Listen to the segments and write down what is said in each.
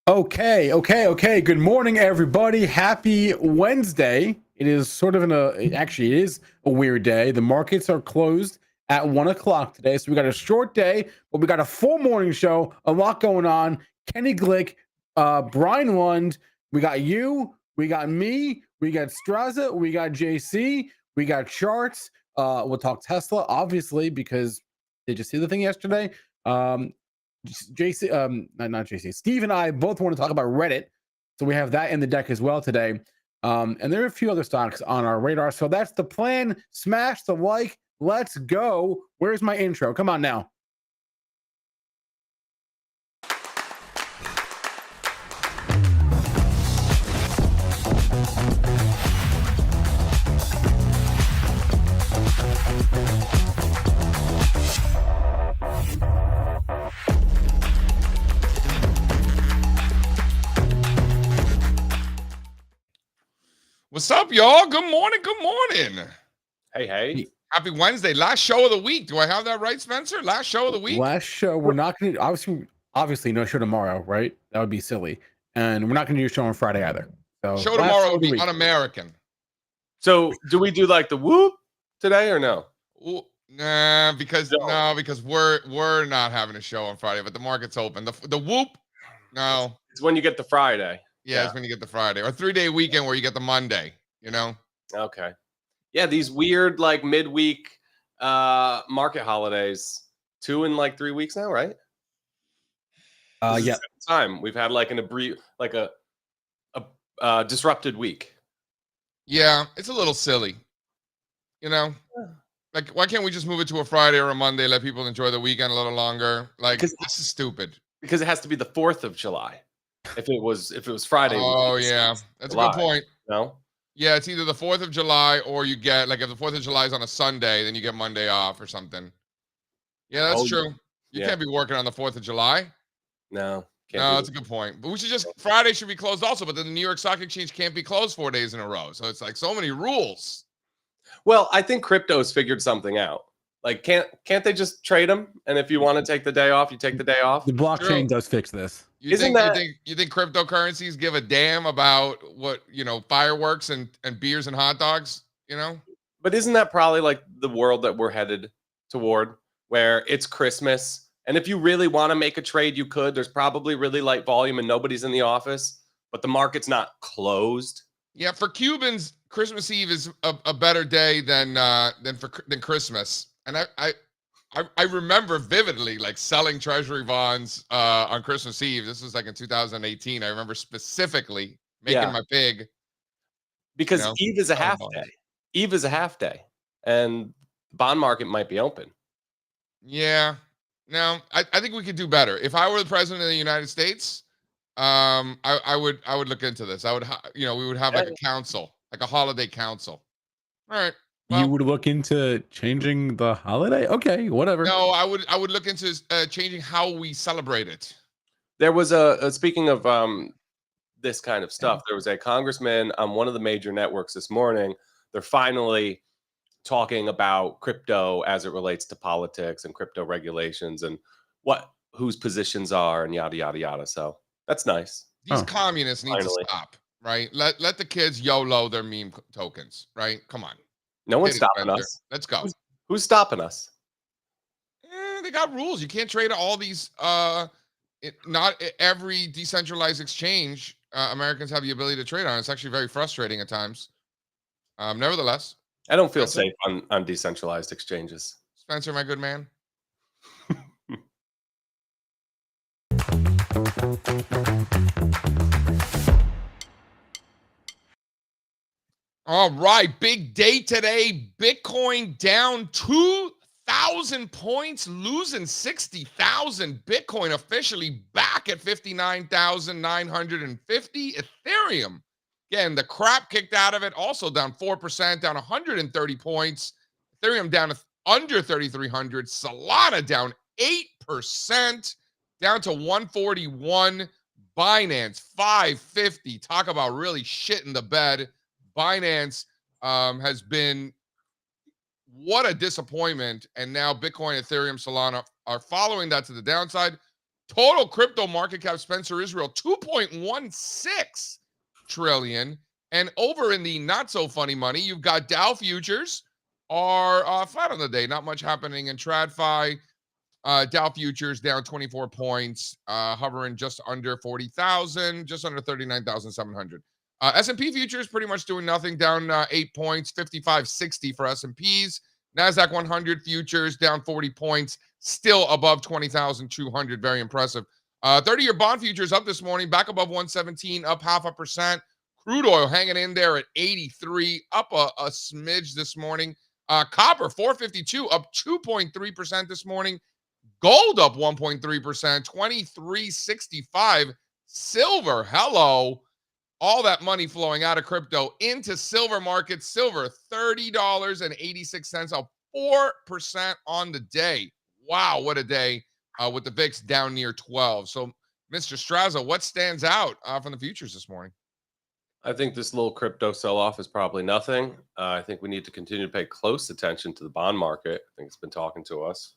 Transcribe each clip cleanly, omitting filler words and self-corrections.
Okay. Good morning, everybody. Happy Wednesday. It is sort of actually, it is a weird day. The markets are closed at 1 o'clock today. So we got a short day, but we got a full morning show. A lot going on. Kenny Glick, Brian Lund. We got you. We got me. We got Strazza. We got JC. We got charts. We'll talk Tesla, obviously, because did you see the thing yesterday? JC, not JC, Steve and I both want to talk about Reddit. So we have that in the deck as well today. And there are a few other stocks on our radar. So that's the plan. Smash the like. Let's go. Where's my intro? Come on now. What's up, y'all? Good morning. Good morning. Hey. Happy Wednesday. Last show of the week. Do I have that right, Spencer? Last show of the week? Last show. We're not going to, obviously, no show tomorrow, right? That would be silly. And we're not going to do a show on Friday either. So show tomorrow would be un-American. So do we do like the whoop today or no? Nah, because we're not having a show on Friday, but the market's open. The whoop, no. It's when you get the Friday. Yeah, it's when you get the Friday. Or 3-day weekend where you get the Monday, you know? Okay. Yeah, these weird like midweek market holidays. 2 in like 3 weeks now, right? Yeah. Time we've had like a disrupted week. Yeah, it's a little silly. You know? Like, why can't we just move it to a Friday or a Monday, let people enjoy the weekend a little longer? Like, this is stupid. Because it has to be the 4th of July. If it was Friday. Oh, yeah. That's July. A good point. No? Yeah, it's either the 4th of July or you get, like, if the 4th of July is on a Sunday, then you get Monday off or something. Yeah, that's true. You can't be working on the 4th of July. No. That's a good point. But we should Friday should be closed also, but then the New York Stock Exchange can't be closed 4 days in a row. So it's like so many rules. Well, I think crypto's figured something out. Like, can't they just trade them? And if you want to take the day off, you take the day off. The blockchain does fix this. You think cryptocurrencies give a damn about what, fireworks and beers and hot dogs, But isn't that probably like the world that we're headed toward, where it's Christmas? And if you really want to make a trade, you could. There's probably really light volume and nobody's in the office, but the market's not closed. Yeah, for Cubans, Christmas Eve is a better day than Christmas. And I remember vividly like selling treasury bonds on Christmas Eve. This was like in 2018. I remember specifically making my pig. Because Eve is a half day. Eve is a half day. And the bond market might be open. Yeah. No, I think we could do better. If I were the president of the United States, I would look into this. We would have like a council, like a holiday council. All right. Well, you would look into changing the holiday? Okay, whatever. No, I would look into changing how we celebrate it. There was speaking of this kind of stuff, there was a congressman on one of the major networks this morning. They're finally talking about crypto as it relates to politics and crypto regulations and whose positions are and yada yada yada. So that's nice. These communists need to stop, right? Let the kids YOLO their meme tokens, right? Come on. No one's stopping us. Let's go. Who's stopping us? They got rules. You can't trade all these. Not every decentralized exchange Americans have the ability to trade on. It's actually very frustrating at times. Nevertheless, I don't feel safe on decentralized exchanges. Spencer, my good man. All right, big day today. Bitcoin down 2,000 points, losing 60,000. Bitcoin officially back at 59,950. Ethereum, again, the crap kicked out of it, also down 4%, down 130 points. Ethereum down under 3,300. Solana down 8%, down to 141. Binance 550. Talk about really shit in the bed. Binance has been what a disappointment, and now Bitcoin, Ethereum, Solana are following that to the downside. Total crypto market cap, Spencer Israel, 2.16 trillion. And over in the not so funny money, you've got Dow futures are flat on the day. Not much happening in TradFi. Dow futures down 24 points, hovering just under 40,000, just under 39,700. S&P futures pretty much doing nothing, down 8 points, 55.60 for S&Ps. NASDAQ 100 futures down 40 points, still above 20,200. Very impressive. 30-year bond futures up this morning, back above 117, up 0.5%. Crude oil hanging in there at 83, up a smidge this morning. Copper 452, up 2.3% this morning. Gold up 1.3%, 23.65. Silver, hello. All that money flowing out of crypto into silver markets. Silver, $30.86, up 4% on the day. Wow, what a day with the VIX down near 12. So, Mr. Strazza, what stands out from the futures this morning? I think this little crypto sell-off is probably nothing. I think we need to continue to pay close attention to the bond market. I think it's been talking to us.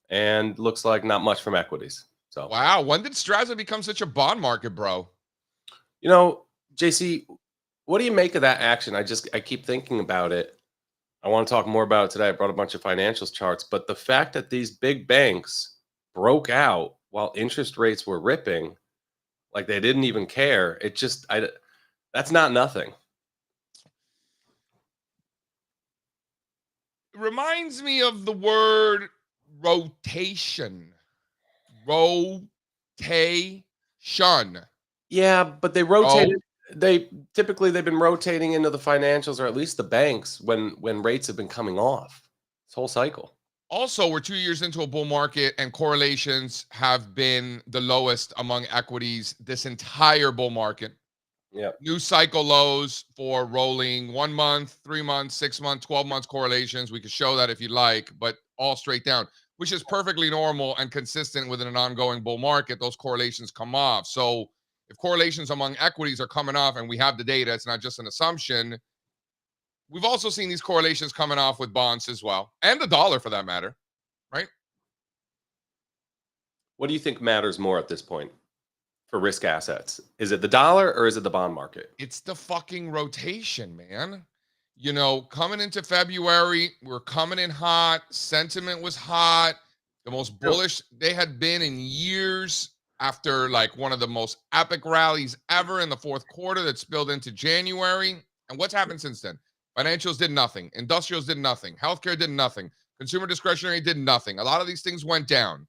And looks like not much from equities. So wow, when did Strazza become such a bond market, bro? You know, JC, what do you make of that action? I keep thinking about it. I want to talk more about it today. I brought a bunch of financials charts, but the fact that these big banks broke out while interest rates were ripping, like they didn't even care. That's not nothing. It reminds me of the word rotation. Yeah, but they rotated. They've been rotating into the financials, or at least the banks, when rates have been coming off this whole cycle. Also, we're 2 years into a bull market, and correlations have been the lowest among equities this entire bull market. Yeah. New cycle lows for rolling 1 month, 3 months, 6 months, 12 months correlations. We could show that if you like, but all straight down, which is perfectly normal and consistent within an ongoing bull market. Those correlations come off. So if correlations among equities are coming off and we have the data, it's not just an assumption. We've also seen these correlations coming off with bonds as well, and the dollar for that matter, right? What do you think matters more at this point for risk assets? Is it the dollar or is it the bond market? It's the fucking rotation, man. You know, coming into February, we're coming in hot. Sentiment was hot. The most bullish they had been in years after like one of the most epic rallies ever in the fourth quarter that spilled into January. And what's happened since then? Financials did nothing. Industrials did nothing. Healthcare did nothing. Consumer discretionary did nothing. A lot of these things went down.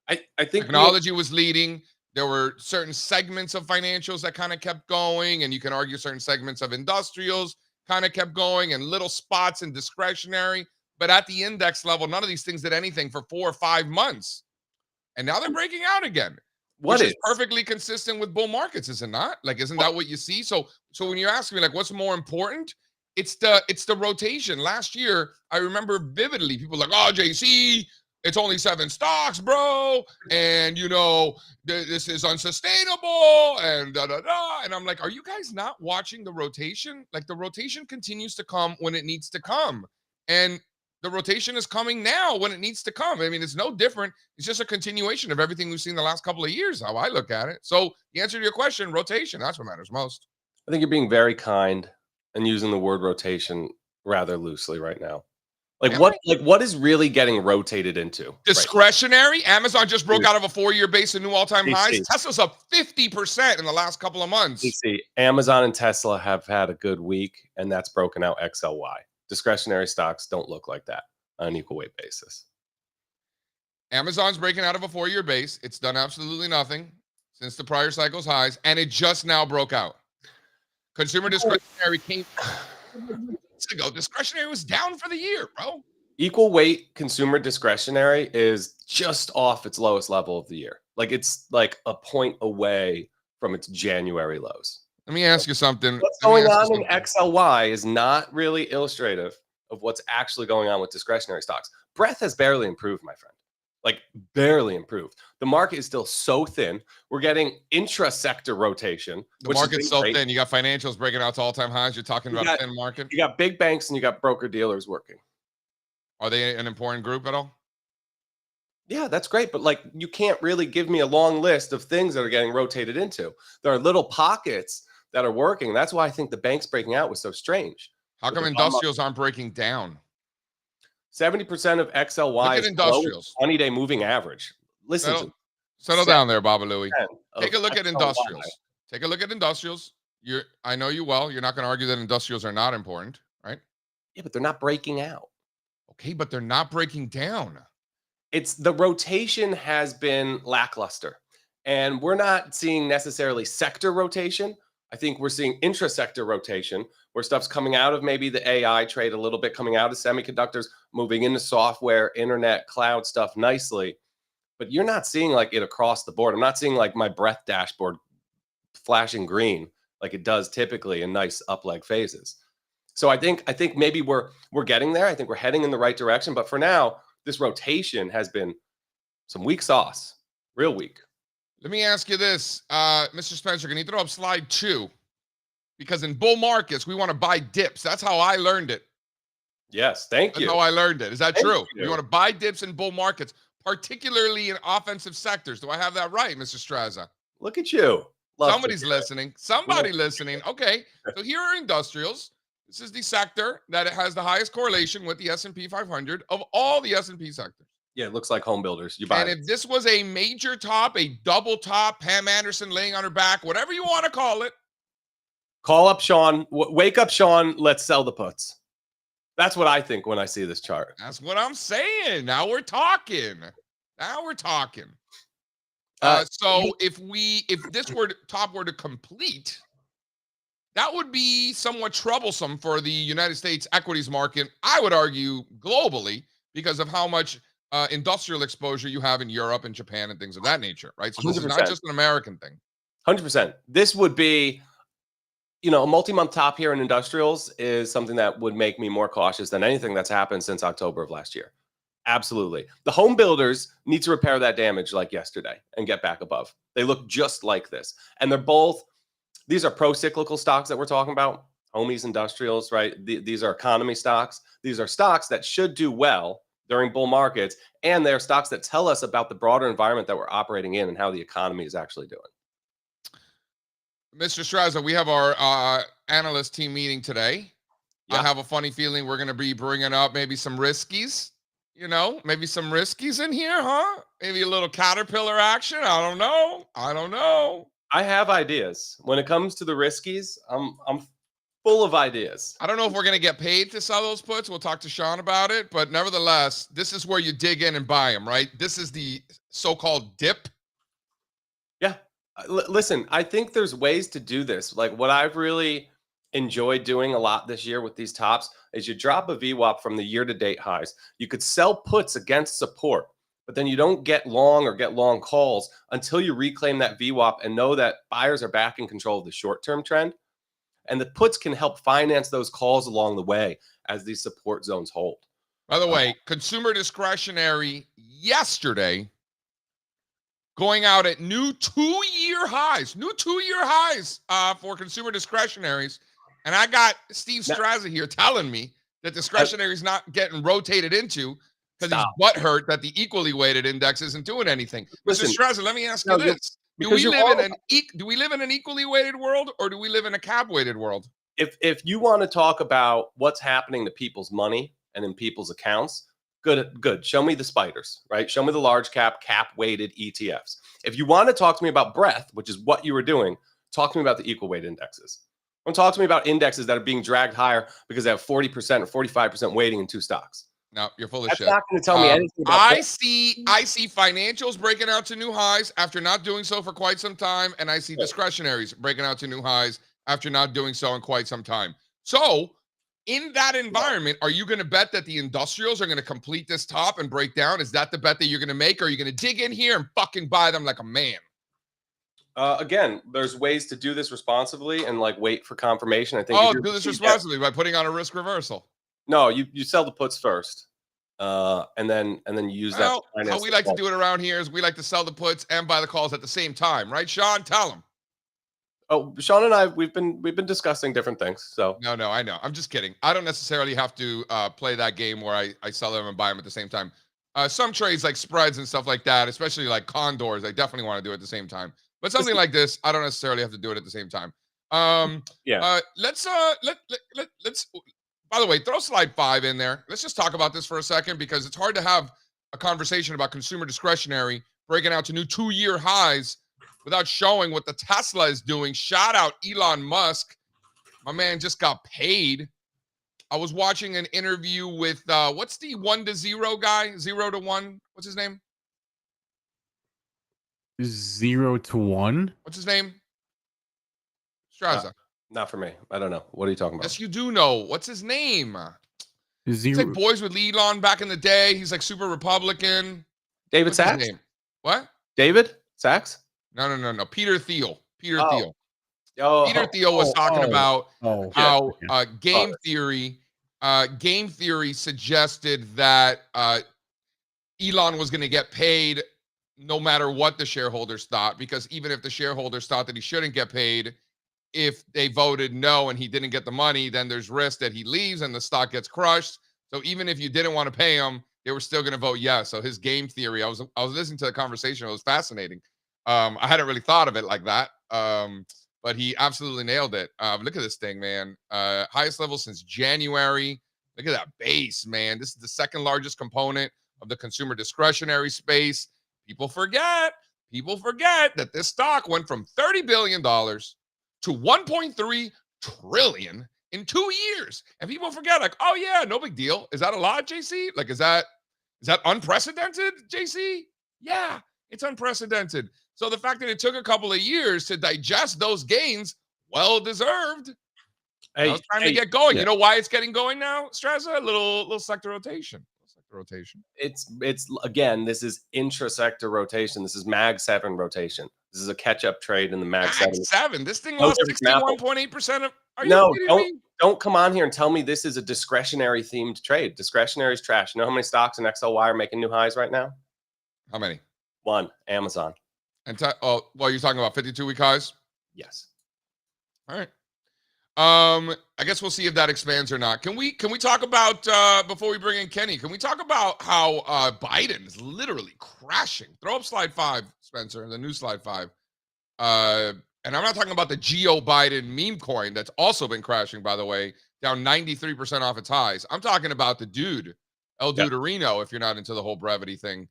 I think technology was leading. There were certain segments of financials that kind of kept going, and you can argue certain segments of industrials kind of kept going, and little spots in discretionary. But at the index level, none of these things did anything for 4 or 5 months. And now they're breaking out again. Which is perfectly consistent with bull markets, is it not? Like, isn't that what you see? So when you ask me, like, what's more important? It's the rotation. Last year, I remember vividly people like, oh, JC, it's only 7 stocks, bro. And, you know, this is unsustainable and da-da-da. And I'm like, are you guys not watching the rotation? Like, the rotation continues to come when it needs to come. And the rotation is coming now when it needs to come. I mean, it's no different. It's just a continuation of everything we've seen the last couple of years, how I look at it. So the answer to your question, rotation, that's what matters most. I think you're being very kind and using the word rotation rather loosely right now. Like what is really getting rotated into? Discretionary. Right? Amazon just broke out of a 4-year base and new all-time highs. Tesla's up 50% in the last couple of months. Amazon and Tesla have had a good week, and that's broken out XLY. Discretionary stocks don't look like that on an equal weight basis. Amazon's breaking out of a 4-year base. It's done absolutely nothing since the prior cycle's highs, and it just now broke out. Consumer discretionary came weeks ago. Discretionary was down for the year, bro. Equal weight consumer discretionary is just off its lowest level of the year. Like, it's like a point away from its January lows. Let me ask you something. What's going on in XLY is not really illustrative of what's actually going on with discretionary stocks. Breadth has barely improved, my friend. Like, barely improved. The market is still so thin. We're getting intra-sector rotation. The market's so thin. You got financials breaking out to all-time highs. You're talking about a thin market. You got big banks and you got broker dealers working. Are they an important group at all? Yeah, that's great. But like, you can't really give me a long list of things that are getting rotated into. There are little pockets that are working. That's why I think the banks breaking out was so strange. How With come the bottom up, industrials aren't breaking down? 70% of Look XLY at is below its industrials. 20-day moving average. Listen to Settle, me. settle down there, Baba Louie. 7% Take of a look at XLY. industrials. Take a look at industrials. I know you well. You're not going to argue that industrials are not important, right? Yeah, but they're not breaking out. Okay, but they're not breaking down. It's the rotation has been lackluster, and we're not seeing necessarily sector rotation. I think we're seeing intra-sector rotation where stuff's coming out of maybe the AI trade a little bit, coming out of semiconductors, moving into software, internet, cloud stuff nicely. But you're not seeing like it across the board. I'm not seeing like my breath dashboard flashing green like it does typically in nice up leg phases. So I think maybe we're getting there. I think we're heading in the right direction. But for now, this rotation has been some weak sauce, real weak. Let me ask you this, Mr. Spencer. Can you throw up slide 2? Because in bull markets, we want to buy dips. That's how I learned it. Yes, thank That's you. how I learned it. Is that Thank true? you. You want to buy dips in bull markets, particularly in offensive sectors. Do I have that right, Mr. Strazza? Look at you. Love Somebody's listening. Somebody listening. Okay. So here are industrials. This is the sector that it has the highest correlation with the S&P 500 of all the S&P sectors. Yeah, it looks like home builders. You buy And it. if this was a major top, a double top, Pam Anderson laying on her back, whatever you want to call it. Call up Sean. Wake up, Sean. Let's sell the puts. That's what I think when I see this chart. That's what I'm saying. Now we're talking. Now we're talking. So if this top were to complete, that would be somewhat troublesome for the United States equities market. I would argue globally because of how much industrial exposure you have in Europe and Japan and things of that nature, right? So this is not 100%. just an American thing. 100%. This would be, a multi-month top here in industrials is something that would make me more cautious than anything that's happened since October of last year. Absolutely. The home builders need to repair that damage like yesterday and get back above. They look just like this. And these are pro-cyclical stocks that we're talking about. Homies industrials, right? These are economy stocks. These are stocks that should do well during bull markets. And they're stocks that tell us about the broader environment that we're operating in and how the economy is actually doing. Mr. Strazza, we have our analyst team meeting today. Yeah. I have a funny feeling we're going to be bringing up maybe some riskies. Maybe some riskies in here, huh? Maybe a little caterpillar action. I don't know. I have ideas. When it comes to the riskies, I'm full of ideas. I don't know if we're going to get paid to sell those puts. We'll talk to Sean about it. But nevertheless, this is where you dig in and buy them, right? This is the so-called dip. Yeah. Listen, I think there's ways to do this. Like what I've really enjoyed doing a lot this year with these tops is you drop a VWAP from the year-to-date highs. You could sell puts against support, but then you don't get long calls until you reclaim that VWAP and know that buyers are back in control of the short-term trend. And the puts can help finance those calls along the way as these support zones hold. By the way, consumer discretionary yesterday going out at new two-year highs for consumer discretionaries. And I got Steve Strazza here telling me that discretionary is not getting rotated into because he's butthurt that the equally weighted index isn't doing anything. Mr. Strazza, let me ask you this. Do we live in an equally weighted world or do we live in a cap weighted world? If you want to talk about what's happening to people's money and in people's accounts, good. Show me the spiders, right? Show me the large cap weighted ETFs. If you want to talk to me about breadth, which is what you were doing, talk to me about the equal weight indexes. Don't talk to me about indexes that are being dragged higher because they have 40% or 45% weighting in two stocks. No, you're full of That's shit. not going to tell me anything about I see financials breaking out to new highs after not doing so for quite some time, and I see discretionaries breaking out to new highs after not doing so in quite some time. So, in that environment, are you going to bet that the industrials are going to complete this top and break down? Is that the bet that you're going to make? Or are you going to dig in here and fucking buy them like a man? Again, there's ways to do this responsibly and like wait for confirmation. I think. Do this responsibly by putting on a risk reversal. No, you sell the puts first, and then you use that. How we like to do it around here is we like to sell the puts and buy the calls at the same time, right, Sean? Tell them. Oh, Sean and I, we've been discussing different things. So no, I know. I'm just kidding. I don't necessarily have to play that game where I sell them and buy them at the same time. Some trades like spreads and stuff like that, especially like condors, I definitely want to do it at the same time. But something like this, I don't necessarily have to do it at the same time. Let's let's by the way, throw slide 5 in there. Let's just talk about this for a second because it's hard to have a conversation about consumer discretionary breaking out to new 2-year highs without showing what the Tesla is doing. Shout out Elon Musk. My man just got paid. I was watching an interview with what's the 1 to 0 guy? 0 to 1. What's his name? 0 to 1. What's his name? Strazza. Not for me. I don't know. What are you talking about? Yes, you do know. What's his name? He's 0. like boys with Elon back in the day. He's like super Republican. David What's his Sachs? name? What? David Sachs? No. Peter Thiel. Peter Oh. Thiel. Oh, Peter Thiel was talking about how game theory suggested that Elon was going to get paid no matter what the shareholders thought, because even if the shareholders thought that he shouldn't get paid, if they voted no and he didn't get the money, then there's risk that he leaves and the stock gets crushed. So even if you didn't want to pay him, they were still going to vote yes. So his game theory, I was listening to the conversation. It was fascinating. I hadn't really thought of it like that. But he absolutely nailed it. Look at this thing, man. Highest level since January. Look at that base, man. This is the second largest component of the consumer discretionary space. People forget that this stock went from $30 billion to 1.3 trillion in 2 years. And people forget, like, oh yeah, no big deal. Is that a lot, JC? Like, is that unprecedented, JC? Yeah, it's unprecedented. So the fact that it took a couple of years to digest those gains, well deserved. Now it's time to get going. Yeah. You know why it's getting going now, Strazza? A little sector rotation. It's again, this is intra-sector rotation. This is Mag 7 rotation. This is a catch-up trade in the Mag 7. This thing lost 61.8% of. Are you don't come on here and tell me this is a discretionary themed trade. Discretionary is trash. You know how many stocks in XLY are making new highs right now? How many? 1, Amazon. And you're talking about 52-week highs? Yes. All right. I guess we'll see if that expands or not. Can we talk about before we bring in Kenny? Can we talk about how Biden is literally crashing? Throw up slide 5, Spencer, the new slide 5. And I'm not talking about the Geo Biden meme coin that's also been crashing, by the way, down 93% off its highs. I'm talking about the dude, El Duderino, if you're not into the whole brevity thing.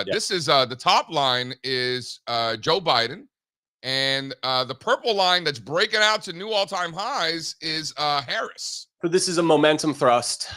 This is the top line is Joe Biden. And the purple line that's breaking out to new all-time highs is Harris. So this is a momentum thrust,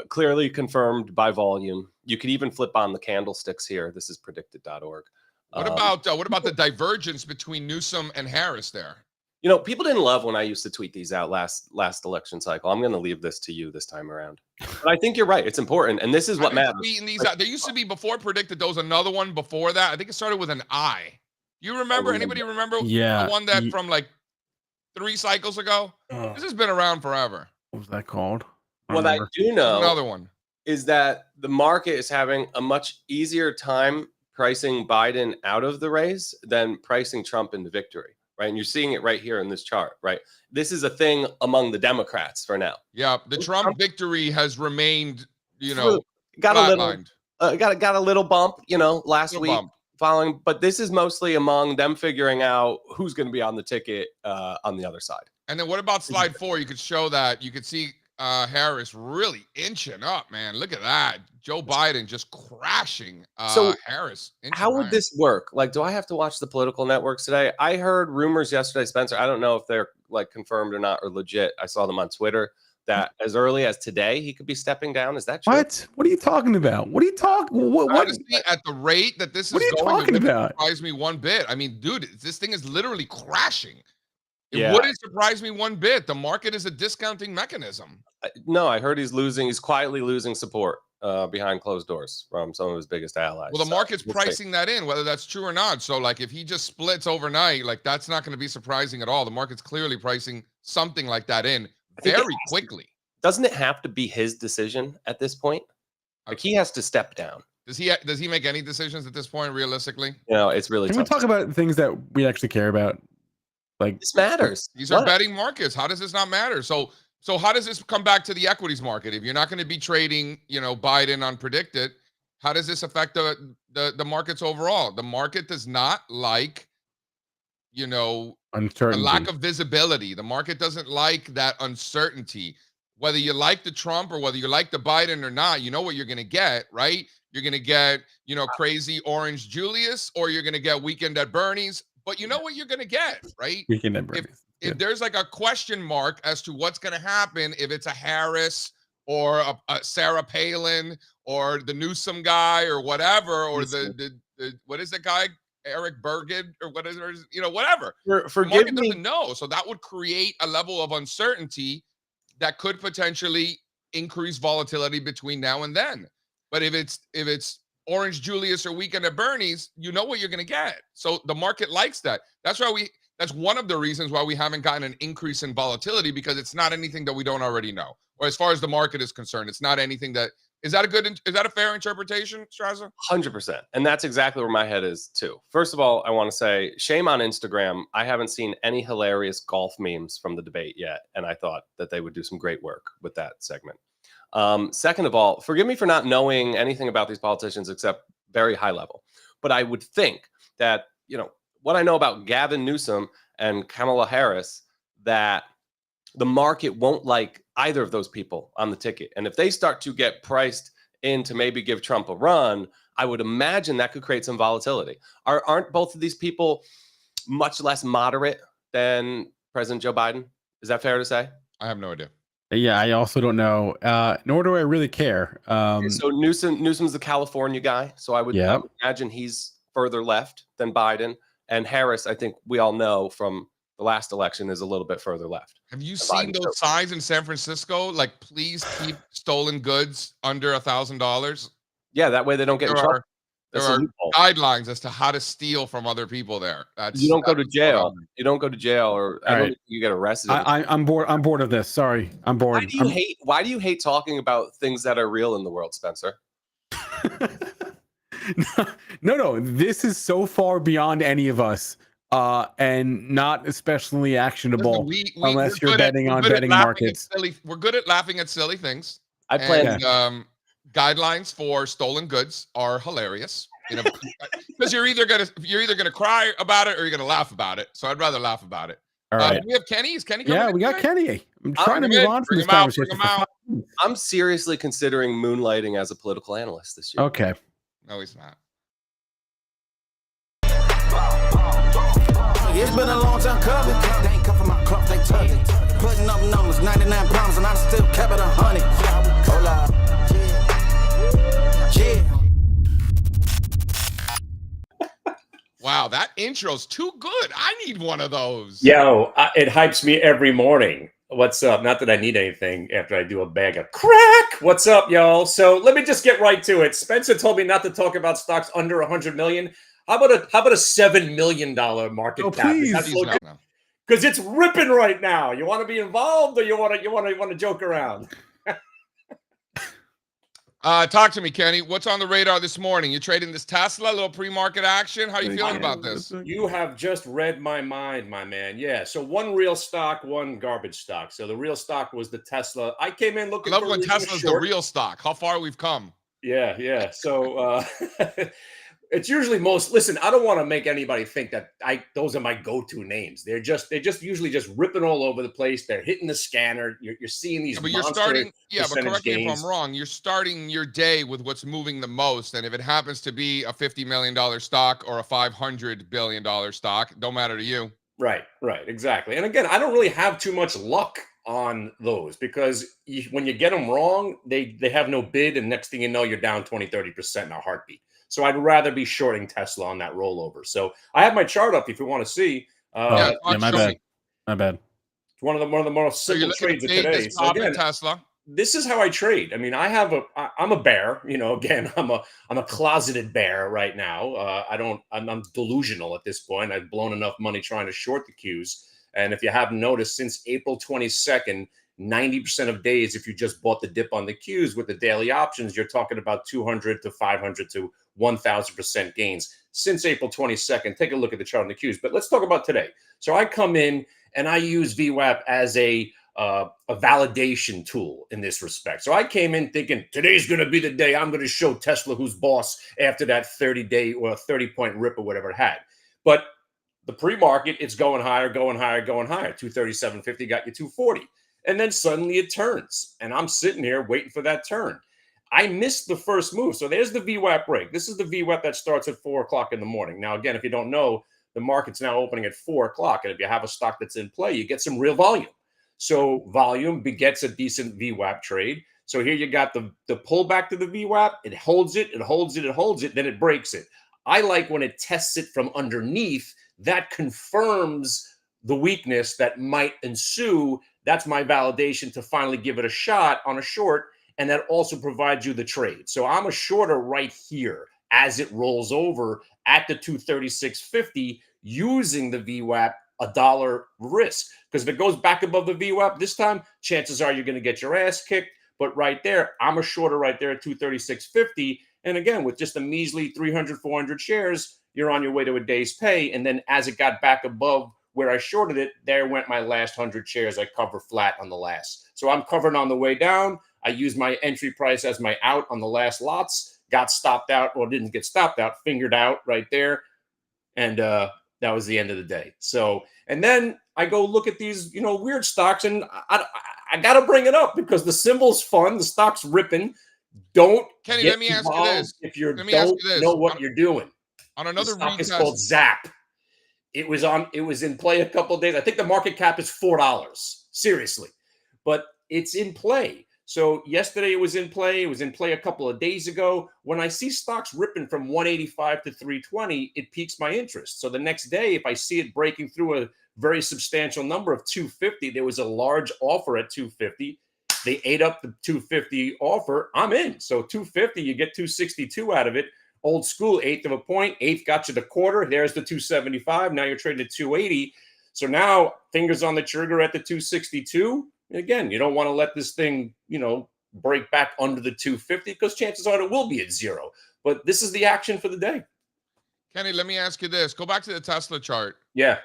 clearly confirmed by volume. You could even flip on the candlesticks here. This is predicted.org. What about the divergence between Newsom and Harris there? You know, people didn't love when I used to tweet these out last election cycle. I'm going to leave this to you this time around. But I think you're right. It's important. And this is what matters. These out. There used to be, before predicted, there was another one before that. I think it started with an I. You remember? Anybody remember? Yeah. The one that from like 3 cycles ago? This has been around forever. What was that called? What I do know another one is that the market is having a much easier time pricing Biden out of the race than pricing Trump into victory, right? And you're seeing it right here in this chart, right? This is a thing among the Democrats for now. Yeah, the Trump victory has remained, got a little bump, last week. Following, but this is mostly among them figuring out who's going to be on the ticket on the other side. And then what about slide 4? You could show that. You could see Harris really inching up, man. Look at that. Joe Biden just crashing. So Harris. How would this work? Like, do I have to watch the political networks today? I heard rumors yesterday, Spencer. I don't know if they're like confirmed or not or legit. I saw them on Twitter that as early as today he could be stepping down. Is that true? What are you talking about? What are you talking? What? Honestly, at the rate that this is going, it wouldn't about? surprise me one bit. I mean, dude, this thing is literally crashing. It wouldn't surprise me one bit. The market is a discounting mechanism. No, I heard he's quietly losing support behind closed doors from some of his biggest allies. Well, the market's pricing that in, whether that's true or not. So, like, if he just splits overnight, like, that's not going to be surprising at all. The market's clearly pricing something like that in very quickly. Doesn't it have to be his decision at this point? Like, he has to step down. Does he make any decisions at this point, realistically? It's really tough. Can we talk about things that we actually care about? Like, this matters. These are betting markets. How does this not matter? So how does this come back to the equities market? If you're not going to be trading, Biden unpredicted, how does this affect the markets overall? The market does not like, you know, a Uncertainty. lack of visibility. The market doesn't like that uncertainty. Whether you like the Trump or whether you like the Biden or not, you know what you're going to get, right? You're going to get, crazy Orange Julius, or you're going to get Weekend at Bernie's, but you know what you're going to get, right? Weekend at If Bernie's. if there's like a question mark as to what's going to happen, if it's a Harris or a Sarah Palin or the Newsom guy or whatever, or the what is the guy, Eric Bergen, or what is it, whatever. The Forgive market me. doesn't know, so that would create a level of uncertainty that could potentially increase volatility between now and then. But if it's Orange Julius or Weekend at Bernie's, you know what you're going to get. So the market likes that. That's one of the reasons why we haven't gotten an increase in volatility, because it's not anything that we don't already know. Or as far as the market is concerned, it's not anything that is that a fair interpretation, Strazza? 100%. And that's exactly where my head is too. First of all, I want to say shame on Instagram. I haven't seen any hilarious golf memes from the debate yet. And I thought that they would do some great work with that segment. Second of all, forgive me for not knowing anything about these politicians except very high level. But I would think that, what I know about Gavin Newsom and Kamala Harris, that the market won't like either of those people on the ticket. And if they start to get priced in to maybe give Trump a run, I would imagine that could create some volatility. Aren't both of these people much less moderate than President Joe Biden? Is that fair to say? I have no idea. Yeah, I also don't know. Nor do I really care. So Newsom's the California guy. So I would imagine he's further left than Biden. And Harris, I think we all know from the last election, is a little bit further left. Have you seen those signs in San Francisco? Like, please keep stolen goods under $1,000. Yeah, that way they don't get in trouble. There are guidelines as to how to steal from other people there. You don't go to jail. You don't go to jail, or I don't think you get arrested. I'm bored. I'm bored of this. Sorry, I'm bored. Why do you hate talking about things that are real in the world, Spencer? No. This is so far beyond any of us, and not especially actionable. Listen, unless you're betting on betting markets. We're good at laughing at silly things. I plan. Guidelines for stolen goods are hilarious, because you're either gonna cry about it or you're gonna laugh about it. So I'd rather laugh about it. All right. We have Kenny. Is Kenny coming? Yeah, we got Kenny. I'm trying to move on from this conversation. I'm seriously considering moonlighting as a political analyst this year. Okay. No, he's not. It's been a long time coming. They ain't come for my club, they tugging. Putting up numbers, 99 pounds, and I still kept it 100. Hola. Yeah. Wow, that intro's too good. I need one of those. Yo, it hypes me every morning. What's up? Not that I need anything after I do a bag of crack. What's up, y'all? So let me just get right to it. Spencer told me not to talk about stocks under 100 million. How about a $7 million market cap? Please. Because it's ripping right now. You want to be involved, or you want to joke around? Talk to me, Kenny. What's on the radar this morning? You trading this Tesla, a little pre-market action? How are you feeling about this? You have just read my mind, my man. Yeah. So one real stock, one garbage stock. So the real stock was the Tesla. I came in looking. I love when Tesla's the real stock. How far we've come. Yeah. So it's usually listen, I don't want to make anybody think that those are my go-to names. They're just usually just ripping all over the place. They're hitting the scanner. You're seeing these. But you're starting. Yeah, but correct me if I'm wrong. You're starting your day with what's moving the most, and if it happens to be a $50 million stock or a $500 billion stock, don't matter to you. Right, exactly. And again, I don't really have too much luck on those, because when you get them wrong, they have no bid, and next thing you know, you're down 20-30% in a heartbeat. So I'd rather be shorting Tesla on that rollover. So I have my chart up if you want to see. My bad. It's one of the most simple trades of today. So again, Tesla. This is how I trade. I mean, I'm a bear. Again, I'm a closeted bear right now. I'm delusional at this point. I've blown enough money trying to short the Qs. And if you haven't noticed, since April 22nd, 90% of days, if you just bought the dip on the Qs with the daily options, you're talking about 200 to 500 to 1,000% gains since April 22nd. Take a look at the chart on the Qs. But let's talk about today. So I come in and I use VWAP as a a validation tool in this respect. So I came in thinking today's going to be the day I'm going to show Tesla who's boss after that 30-day or 30-point rip or whatever it had. But the pre-market, it's going higher, going higher, going higher. 237.50 got you 240. And then suddenly it turns. And I'm sitting here waiting for that turn. I missed the first move. So there's the VWAP break. This is the VWAP that starts at 4 o'clock in the morning. Now, again, if you don't know, the market's now opening at 4 o'clock. And if you have a stock that's in play, you get some real volume. So volume begets a decent VWAP trade. So here you got the pullback to the VWAP. It holds it, it holds it, it holds it, then it breaks it. I like when it tests it from underneath. That confirms the weakness that might ensue. That's my validation to finally give it a shot on a short. And that also provides you the trade. So I'm a shorter right here as it rolls over at the 236.50 using the VWAP, $1 risk. Because if it goes back above the VWAP this time, chances are you're going to get your ass kicked. But right there, I'm a shorter right there at 236.50. And again, with just a measly 300, 400 shares, you're on your way to a day's pay. And then as it got back above where I shorted it, there went my last 100 shares. I cover flat on the last. So I'm covered on the way down. I used my entry price as my out on the last lots, got stopped out, or didn't get stopped out, fingered out right there. And that was the end of the day. So, and then I go look at these, weird stocks, and I got to bring it up because the symbol's fun. The stock's ripping. Don't Kenny, get let me ask you involved this. if you Let me ask don't you this. know what you're doing. On another the stock is retest, called Zap. It was in play a couple of days. I think the market cap is $4. Seriously. But it's in play. So yesterday it was in play. It was in play a couple of days ago. When I see stocks ripping from 185 to 320, it piques my interest. So the next day, if I see it breaking through a very substantial number of 250, there was a large offer at 250. They ate up the 250 offer. I'm in. So 250, you get 262 out of it. Old school, eighth of a point. Eighth got you the quarter. There's the 275. Now you're trading at 280. So now fingers on the trigger at the 262. Again, you don't want to let this thing, break back under the 250 because chances are it will be at zero. But this is the action for the day. Kenny, let me ask you this. Go back to the Tesla chart. Yeah.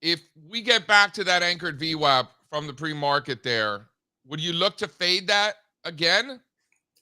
If we get back to that anchored VWAP from the pre-market there, would you look to fade that again?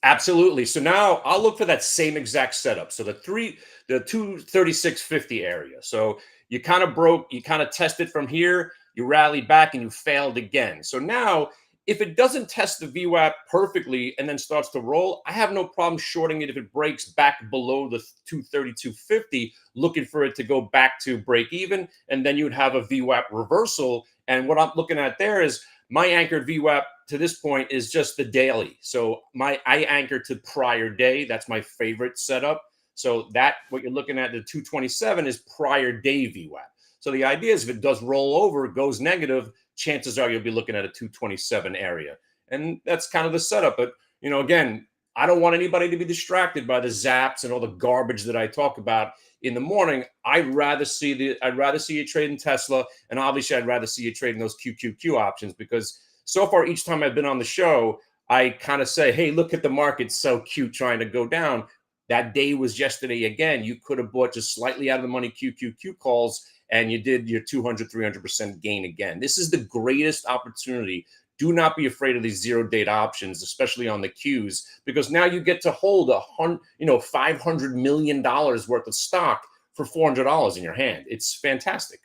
Absolutely. So now I'll look for that same exact setup. So the 236.50 area. So you kind of broke, you kind of tested from here, you rallied back and you failed again. So now if it doesn't test the VWAP perfectly and then starts to roll, I have no problem shorting it if it breaks back below the 232.50, looking for it to go back to break even. And then you'd have a VWAP reversal. And what I'm looking at there is my anchored VWAP to this point is just the daily. So I anchor to prior day. That's my favorite setup. So that what you're looking at, the 227 is prior day VWAP. So the idea is if it does roll over, it goes negative, chances are you'll be looking at a 227 area. And that's kind of the setup. But, again, I don't want anybody to be distracted by the zaps and all the garbage that I talk about in the morning. I'd rather see you trading Tesla. And obviously I'd rather see you trading those QQQ options because so far each time I've been on the show, I kind of say, hey, look at the market. So cute trying to go down. That day was yesterday again. You could have bought just slightly out of the money QQQ calls and you did your 200, 300% gain again. This is the greatest opportunity. Do not be afraid of these zero date options, especially on the Qs, because now you get to hold $500 million worth of stock for $400 in your hand. It's fantastic.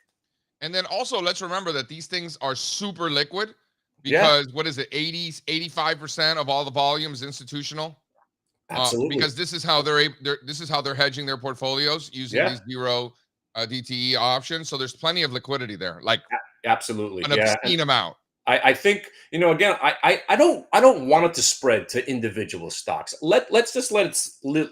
And then also let's remember that these things are super liquid because what is it? 85% of all the volume is institutional. Absolutely. Because this is how they're hedging their portfolios using these zero DTE options. So there's plenty of liquidity there, like absolutely an obscene amount. I think, again, I don't want it to spread to individual stocks. Let's just let it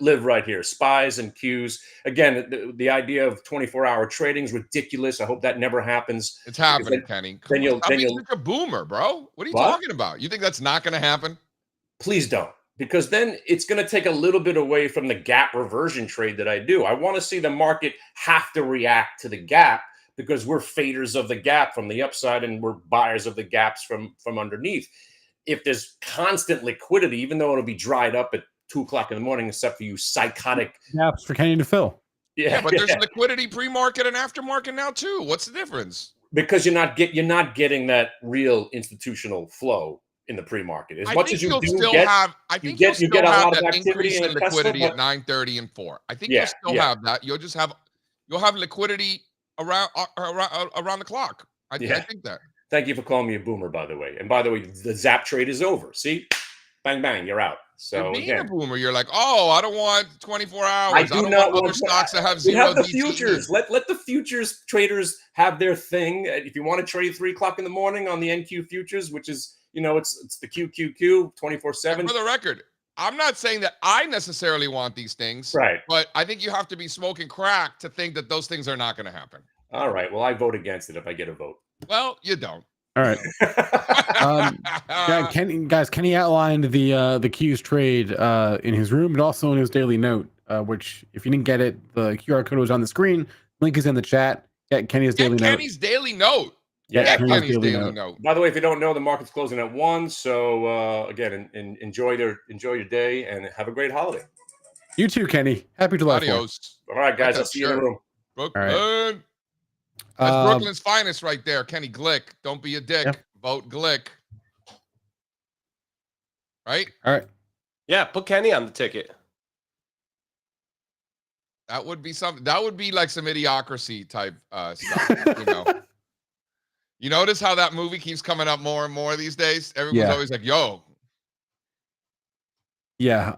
live right here. SPYs and Qs. Again, the idea of 24-hour trading is ridiculous. I hope that never happens. It's happening, Kenny. Then you'll such a boomer, bro. What are you talking about? You think that's not going to happen? Please don't. Because then it's going to take a little bit away from the gap reversion trade that I do. I want to see the market have to react to the gap because we're faders of the gap from the upside and we're buyers of the gaps from underneath. If there's constant liquidity, even though it'll be dried up at 2 o'clock in the morning, except for you psychotic gaps for Kenny to fill. Yeah, but there's liquidity pre-market and aftermarket now too. What's the difference? because you're not getting that real institutional flow in the pre-market. As I much think as you you'll do still get, have. I think you'll you still get a have lot of that activity increase in in the Tesla, liquidity but at 9:30 and 4. I think Yeah, you'll still yeah. have that. You'll have liquidity around the clock. I Yeah. think that. Thank you for calling me a boomer, by the way. And by the way, the Zap trade is over. See, bang bang, you're out. You're So being a again, boomer. You're like, oh, I don't want 24 hours. I I do don't not want other want stocks that have we zero have the DTE. futures. Let the futures traders have their thing. If you want to trade 3 o'clock in the morning on the NQ futures, which is it's the QQQ 24/7. For the record, I'm not saying that I necessarily want these things, Right. but I think you have to be smoking crack to think that those things are not going to happen. All right. Well, I vote against it if I get a vote. Well, you don't. All right. Kenny outlined the Qs trade in his room and also in his daily note, which if you didn't get it, the QR code was on the screen. Link is in the chat. Get Kenny's daily note. Kenny's daily note. Yeah, Kenny's daily note. By the way, if you don't know, the market's closing at 1. So again, enjoy your day and have a great holiday. You too, Kenny. Happy July 4th. Adios. All right, guys. I'll see you in the room. Brooklyn. All That's Brooklyn's finest right there. Kenny Glick. Don't be a dick. Yeah. Vote Glick. Right? All right. Yeah, put Kenny on the ticket. That would be something. That would be like some Idiocracy type stuff. You notice how that movie keeps coming up more and more these days? Everyone's always like, yo. Yeah.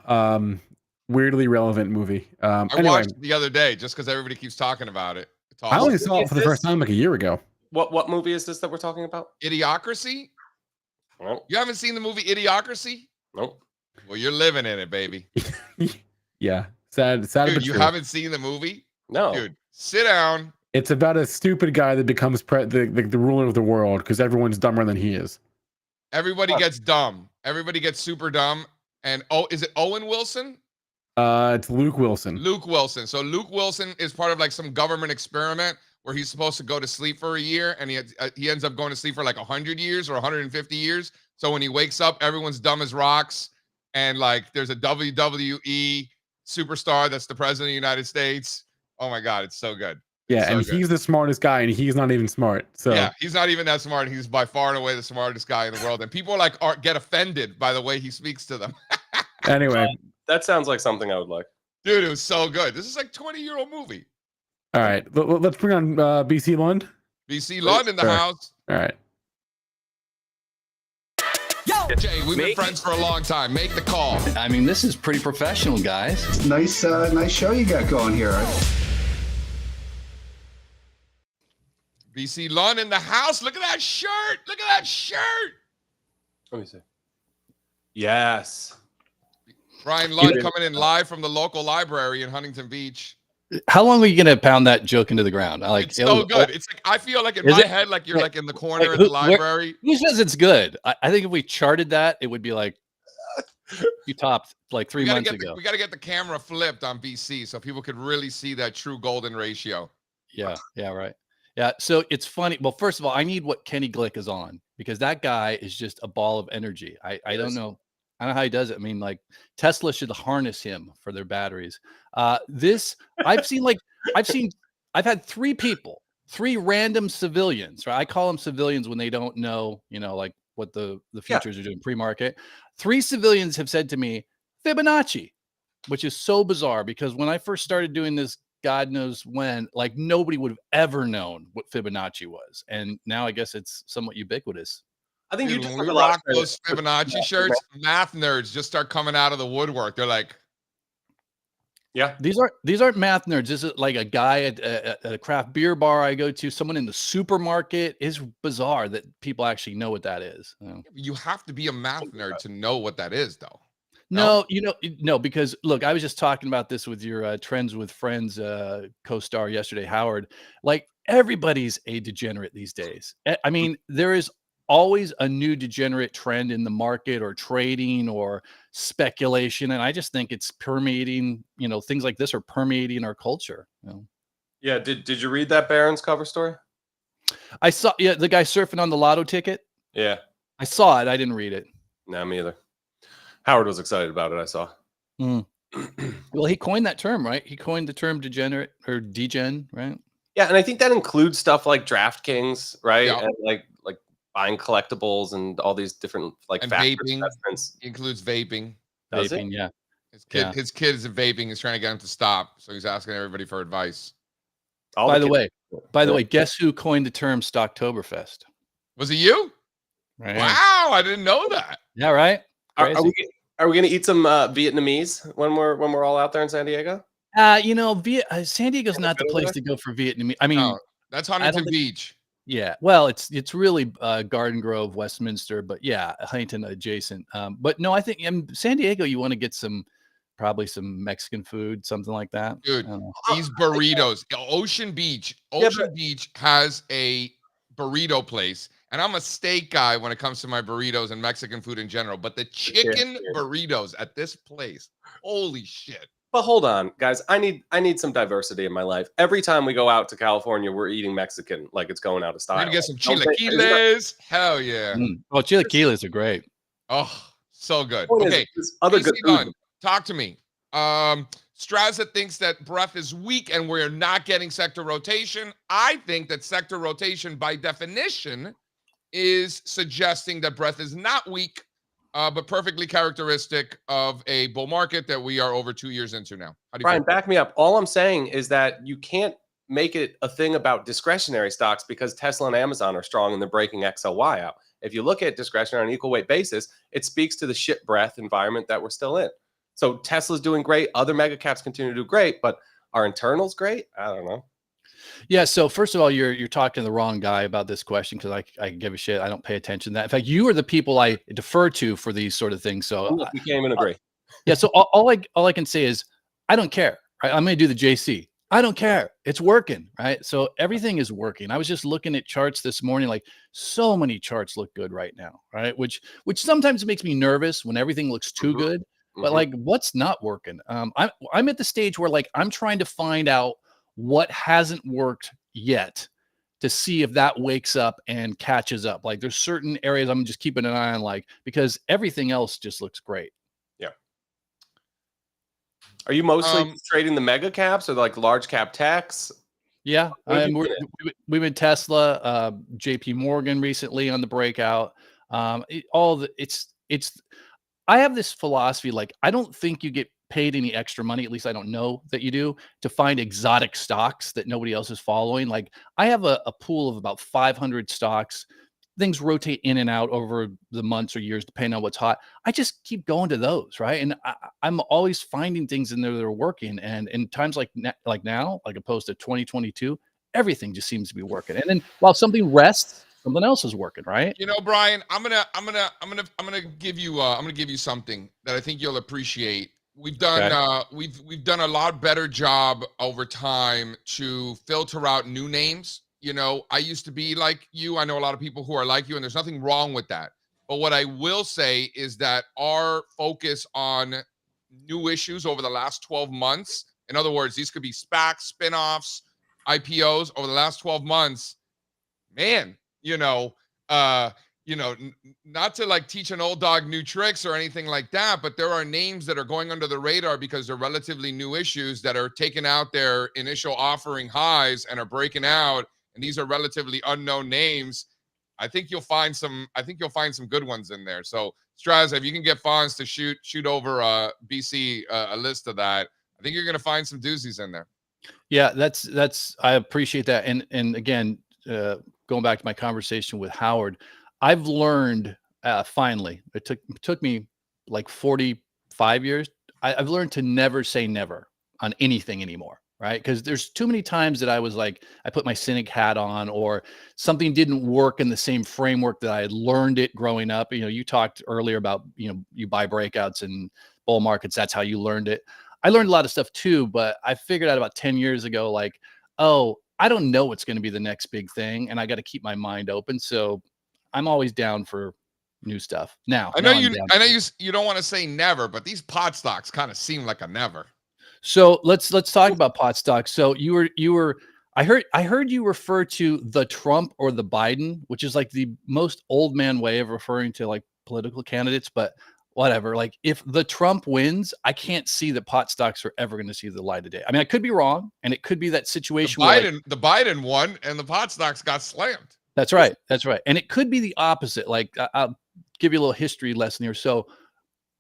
Weirdly relevant movie. I anyway, watched it the other day just because everybody keeps talking about it. I only saw it for the first time like a year ago. What movie is this that we're talking about? Idiocracy? Nope. You haven't seen the movie Idiocracy? Nope. Well, you're living in it, baby. Yeah. Sad. Dude, you haven't seen the movie? No. Dude, sit down. It's about a stupid guy that becomes the ruler of the world because everyone's dumber than he is. Everybody gets dumb. Everybody gets super dumb. And is it Owen Wilson? It's Luke Wilson. Luke Wilson. So Luke Wilson is part of like some government experiment where he's supposed to go to sleep for a year, and he ends up going to sleep for like 100 years or 150 years. So when he wakes up, everyone's dumb as rocks, and like there's a WWE superstar that's the president of the United States. Oh my God, it's so good. Yeah, so and good. he's the smartest guy, and he's not even smart. So yeah, he's not even that smart. He's by far and away the smartest guy in the world, and people get offended by the way he speaks to them. Anyway, that sounds like something I would like. Dude, it was so good. This is like 20-year-old movie. All right, let's bring on BC Lund. BC Lund in the house. All right. Yo, Jay, we've been friends for a long time. Make the call. I mean, this is pretty professional, guys. Nice show you got going here. BC Lund in the house. Look at that shirt. Look at that shirt. Let me see. Yes. Brian Lund coming in live from the local library in Huntington Beach. How long are you gonna pound that joke into the ground? It's so good. It's like I feel like in my head, like you're like in the corner at the library. Who says it's good? I think if we charted that, it would be like you topped like 3 months ago. We got to get the camera flipped on BC so people could really see that true golden ratio. Yeah, right. Yeah, so it's funny. Well, first of all, I need what Kenny Glick is on because that guy is just a ball of energy. I don't know. I don't know how he does it. I mean, like Tesla should harness him for their batteries. I've had 3 people, 3 random civilians, right? I call them civilians when they don't know, like what the futures are doing pre-market. 3 civilians have said to me, Fibonacci, which is so bizarre because when I first started doing this, God knows when, like nobody would have ever known what Fibonacci was. And now I guess it's somewhat ubiquitous. I think Dude, when we rock those Fibonacci shirts, math nerds just start coming out of the woodwork. They're like, yeah, these aren't math nerds. This is like a guy at a craft beer bar I go to, someone in the supermarket. It's bizarre that people actually know what that is. You have to be a math nerd to know what that is, though. No, no, because look, I was just talking about this with your Trends with Friends co-star yesterday, Howard. Like everybody's a degenerate these days. I mean, there is always a new degenerate trend in the market or trading or speculation. And I just think it's permeating, things like this are permeating our culture. Yeah. Did you read that Barron's cover story? I saw, the guy surfing on the lotto ticket. Yeah. I saw it. I didn't read it. No, me either. Howard was excited about it. I saw. Well, he coined that term, right? He coined the term degenerate or degen, right? Yeah, and I think that includes stuff like DraftKings, right? Yeah. And like buying collectibles and all these different like And factor vaping. investments. Includes vaping. Does it? Vaping, yeah. His kid is vaping. He's trying to get him to stop, so he's asking everybody for advice. All By the kids- way, guess who coined the term Stocktoberfest? Was it you? Right. Wow, I didn't know that. Yeah, right. Are Crazy. we going to eat some Vietnamese when we're all out there in San Diego? San Diego's not the been over place there? to go for Vietnamese. I mean, No, that's Huntington think- Beach. yeah. Well, it's really Garden Grove, Westminster, but yeah, Huntington adjacent. But no, I think in San Diego you want to get probably some Mexican food, something like that. Dude, I don't know. these burritos. Ocean Beach. Ocean Beach has a burrito place. And I'm a steak guy when it comes to my burritos and Mexican food in general. But the chicken burritos at this place, holy shit. But hold on, guys. I need some diversity in my life. Every time we go out to California, we're eating Mexican like it's going out of style. We're gonna get some Don't they- chilaquiles. Hell yeah. Oh, chilaquiles are great. Oh, so good. Point is, Okay. there's other PC good food. Lund, talk to me. Strazza thinks that breadth is weak and we're not getting sector rotation. I think that sector rotation by definition is suggesting that breadth is not weak, but perfectly characteristic of a bull market that we are over 2 years into now. How do you Brian, feel? back me up. All I'm saying is that you can't make it a thing about discretionary stocks because Tesla and Amazon are strong and they're breaking XLY out. If you look at discretionary on an equal weight basis, it speaks to the shit breath environment that we're still in. So Tesla's doing great. Other mega caps continue to do great, but are internals great? I don't know. Yeah. So first of all, you're talking to the wrong guy about this question because I give a shit. I don't pay attention to that. In fact, you are the people I defer to for these sort of things. So Look, we can't even agree. yeah. So all I can say is I don't care. Right? I'm going to do the JC. I don't care. It's working. Right. So everything is working. I was just looking at charts this morning. Like so many charts look good right now. Right. Which sometimes makes me nervous when everything looks too good. But like, what's not working? I'm at the stage where like I'm trying to find out what hasn't worked yet to see if that wakes up and catches up. Like there's certain areas I'm just keeping an eye on, like because everything else just looks great. Yeah. Are you mostly trading the mega caps or like large cap techs? Yeah, we've been Tesla, JP Morgan recently on the breakout. It's. I have this philosophy, like I don't think you get paid any extra money, at least I don't know that you do, to find exotic stocks that nobody else is following. Like I have a pool of about 500 stocks. Things rotate in and out over the months or years, depending on what's hot. I just keep going to those, right? And I'm always finding things in there that are working. And in times like now, like opposed to 2022, everything just seems to be working. And then while something rests, something else is working, right? You know, Brian, I'm gonna give you something that I think you'll appreciate. We've done we've done a lot better job over time to filter out new names. You know, I used to be like you. I know a lot of people who are like you, and there's nothing wrong with that. But what I will say is that our focus on new issues over the last 12 months, in other words, these could be SPACs, spin-offs, IPOs over the last 12 months, man, not to like teach an old dog new tricks or anything like that, but there are names that are going under the radar because they're relatively new issues that are taking out their initial offering highs and are breaking out. And these are relatively unknown names. I think you'll find some good ones in there. So Strazza, if you can get Fonz to shoot over BC a list of that, I think you're going to find some doozies in there. Yeah, that's I appreciate that. And again, going back to my conversation with Howard, I've learned finally, it took me like 45 years. I've learned to never say never on anything anymore, right? Because there's too many times that I was like, I put my cynic hat on or something didn't work in the same framework that I had learned it growing up. You know, you talked earlier about, you buy breakouts and bull markets. That's how you learned it. I learned a lot of stuff too, but I figured out about 10 years ago, like, oh, I don't know what's going to be the next big thing. And I got to keep my mind open. So I'm always down for new stuff. Now, I know you don't want to say never, but these pot stocks kind of seem like a never. So let's talk about pot stocks. So I heard you refer to the Trump or the Biden, which is like the most old man way of referring to like political candidates. But whatever. Like if the Trump wins, I can't see that pot stocks are ever going to see the light of day. I mean, I could be wrong, and it could be that situation where The Biden won, and the pot stocks got slammed. That's right. That's right. And it could be the opposite. Like I'll give you a little history lesson here. So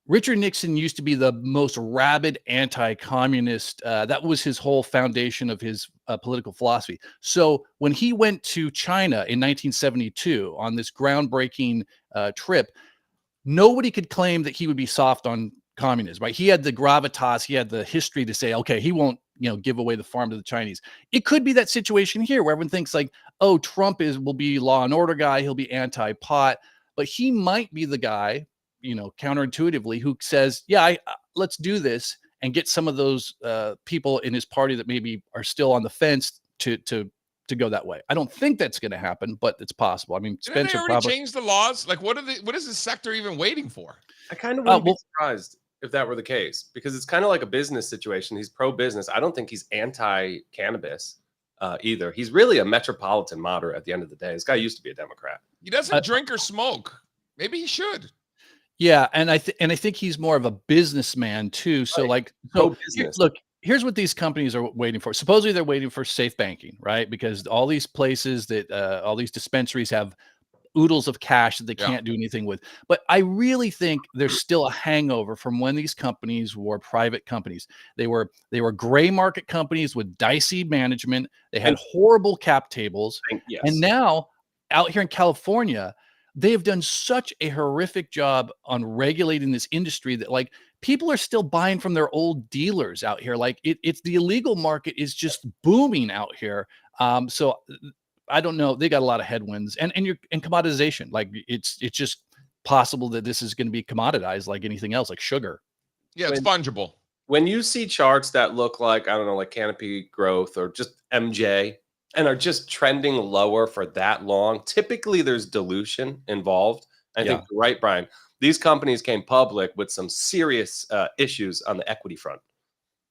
Richard Nixon used to be the most rabid anti-communist. That was his whole foundation of his political philosophy. So when he went to China in 1972 on this groundbreaking trip, nobody could claim that he would be soft on communism, right? He had the gravitas, he had the history to say, okay, he won't, give away the farm to the Chinese. It could be that situation here where everyone thinks like, oh, Trump will be law and order guy, he'll be anti-pot, but he might be the guy, counterintuitively, who says, yeah, let's do this and get some of those people in his party that maybe are still on the fence to go that way. I don't think that's going to happen, but it's possible. I mean, Didn't Spencer they already changed the laws? Like, what is the sector even waiting for? I kind of wouldn't be surprised if that were the case, because it's kind of like a business situation. He's pro-business. I don't think he's anti-cannabis either. He's really a metropolitan moderate at the end of the day. This guy used to be a Democrat. He doesn't drink or smoke. Maybe he should. Yeah, and I think he's more of a businessman too. So Right. look, here's what these companies are waiting for. Supposedly they're waiting for safe banking, right? Because all these places that all these dispensaries have oodles of cash that they can't do anything with. But I really think there's still a hangover from when these companies were private companies. They were gray market companies with dicey management. They had horrible cap tables. Yes. And now out here in California, they have done such a horrific job on regulating this industry that like people are still buying from their old dealers out here. Like it's the illegal market is just booming out here. So I don't know. They got a lot of headwinds and commoditization. Like it's just possible that this is going to be commoditized like anything else, like sugar. Yeah, it's fungible. When you see charts that look like, I don't know, like Canopy Growth or just MJ and are just trending lower for that long, typically there's dilution involved. I think you're right, Brian. These companies came public with some serious issues on the equity front.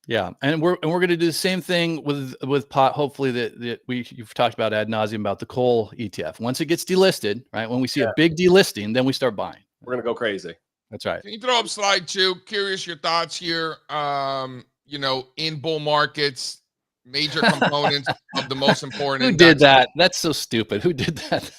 Yeah, and we're going to do the same thing with pot. Hopefully that you've talked about ad nauseum about the coal ETF. Once it gets delisted, right? When we see a big delisting, then we start buying. We're gonna go crazy. That's right. Can you throw up slide 2? Curious your thoughts here. In bull markets, major components of the most important. Who did that? That's so stupid. Who did that?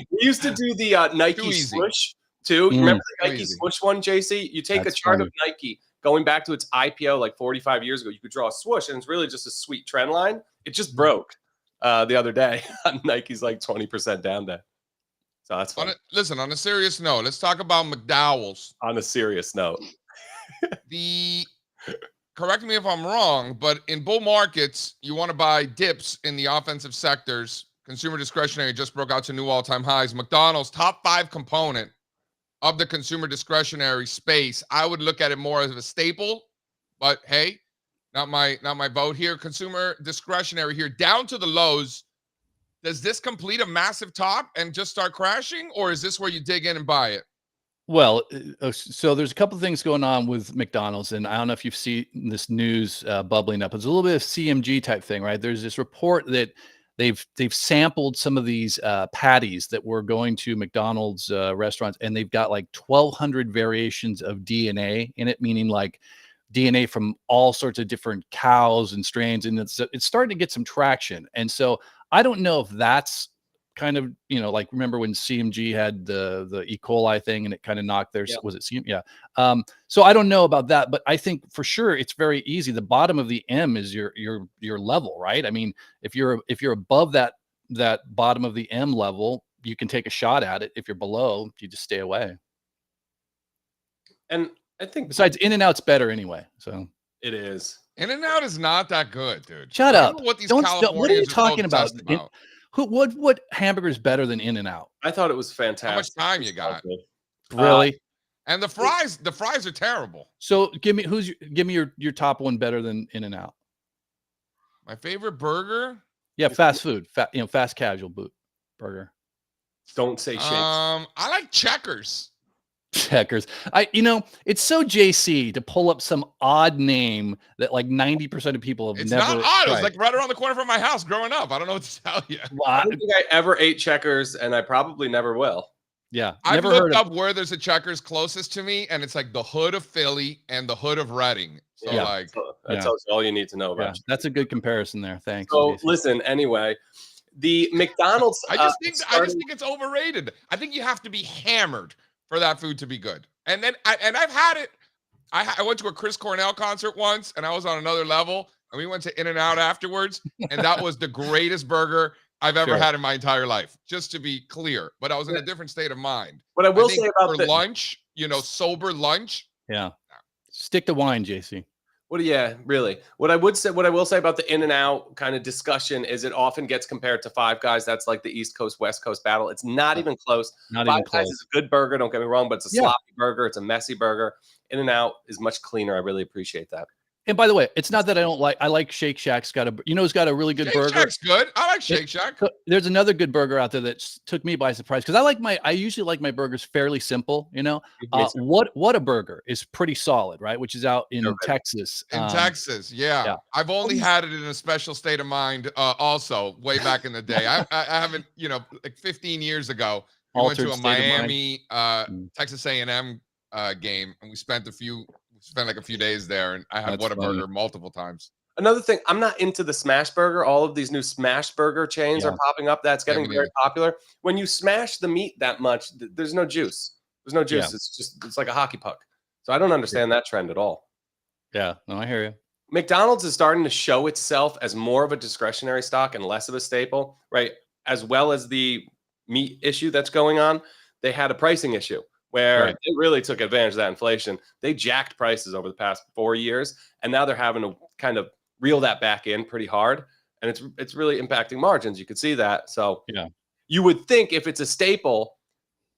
We used to do the Nike swoosh too. You remember the Nike swoosh one, JC? You take a chart of Nike going back to its IPO like 45 years ago. You could draw a swoosh, and it's really just a sweet trend line. It just broke the other day. Nike's like 20% down there. So that's fun. Listen, on a serious note, let's talk about McDowell's. On a serious note. Correct me if I'm wrong, but in bull markets, you want to buy dips in the offensive sectors. Consumer discretionary just broke out to new all-time highs. McDonald's top 5 component of the consumer discretionary space. I would look at it more as a staple, but hey, not my vote here. Consumer discretionary here down to the lows. Does this complete a massive top and just start crashing, or is this where you dig in and buy it? Well, so there's a couple of things going on with McDonald's, and I don't know if you've seen this news bubbling up. It's a little bit of CMG type thing, right? There's this report that they've sampled some of these patties that were going to McDonald's restaurants, and they've got like 1,200 variations of DNA in it, meaning like DNA from all sorts of different cows and strains, and it's starting to get some traction. And so I don't know if that's kind of, like remember when CMG had the E. coli thing and it kind of knocked their, was it CMG? Yeah. So I don't know about that, but I think for sure it's very easy. The bottom of the M is your level, right? I mean, if you're above that bottom of the M level, you can take a shot at it. If you're below, you just stay away. And I think besides In-N-Out's better anyway. So it is. In-N-Out is not that good, dude. Shut up. What these what are you Californians talking are so about? What hamburger is better than In-N-Out? I thought it was fantastic. How much time you got? Really? And the fries are terrible. So give me your top one better than In-N-Out. My favorite burger? Yeah, fast food, fast casual burger. Don't say shit. I like Checkers. Checkers. It's so JC to pull up some odd name that like 90% of people have never. It's not odd. It was like right around the corner from my house growing up. I don't know what to tell you. I don't think I ever ate Checkers, and I probably never will. Yeah, I've never looked heard of. up where there's a Checkers closest to me, and it's like the hood of Philly and the hood of Reading. So Yeah. like, That Yeah. tells you all you need to know about. Yeah, that's a good comparison there. Thanks. So JC. listen, anyway, the McDonald's. I just think starting- it's overrated. I think you have to be hammered for that food to be good. And then I've had it. I went to a Chris Cornell concert once, and I was on another level, and we went to In-N-Out afterwards, and that was the greatest burger I've ever Sure. had in my entire life. Just to be clear, but I was in a different state of mind. What I will think say about for lunch, sober lunch. Yeah, stick to wine, JC. Really. What I will say about the In-N-Out kind of discussion is it often gets compared to Five Guys. That's like the East Coast, West Coast battle. It's not even close. Not Five even Guys close. is a good burger, don't get me wrong, but it's a Yeah. sloppy burger. It's a messy burger. In-N-Out is much cleaner. I really appreciate that. And by the way, it's not that I don't like. I like Shake Shack's got a. It's got a really good Shake burger. Shack's good. I like Shake Shack. There's another good burger out there that took me by surprise because I usually like my burgers fairly simple. What a burger is pretty solid, right? Which is out in Texas. In Texas, yeah. I've only had it in a special state of mind. Also, way back in the day, I haven't. Like 15 years ago, we went to a Miami, Texas A&M game, and we spent like a few days there, and I had Whataburger multiple times. Another thing, I'm not into the smash burger. All of these new smash burger chains are popping up. That's getting very popular. When you smash the meat that much, there's no juice. There's no juice. It's like a hockey puck. So I don't understand that trend at all. Yeah, no, I hear you. McDonald's is starting to show itself as more of a discretionary stock and less of a staple, right? As well as the meat issue that's going on. They had a pricing issue where they really took advantage of that inflation. They jacked prices over the past 4 years, and now they're having to kind of reel that back in pretty hard, and it's really impacting margins. You could see that. So you would think if it's a staple,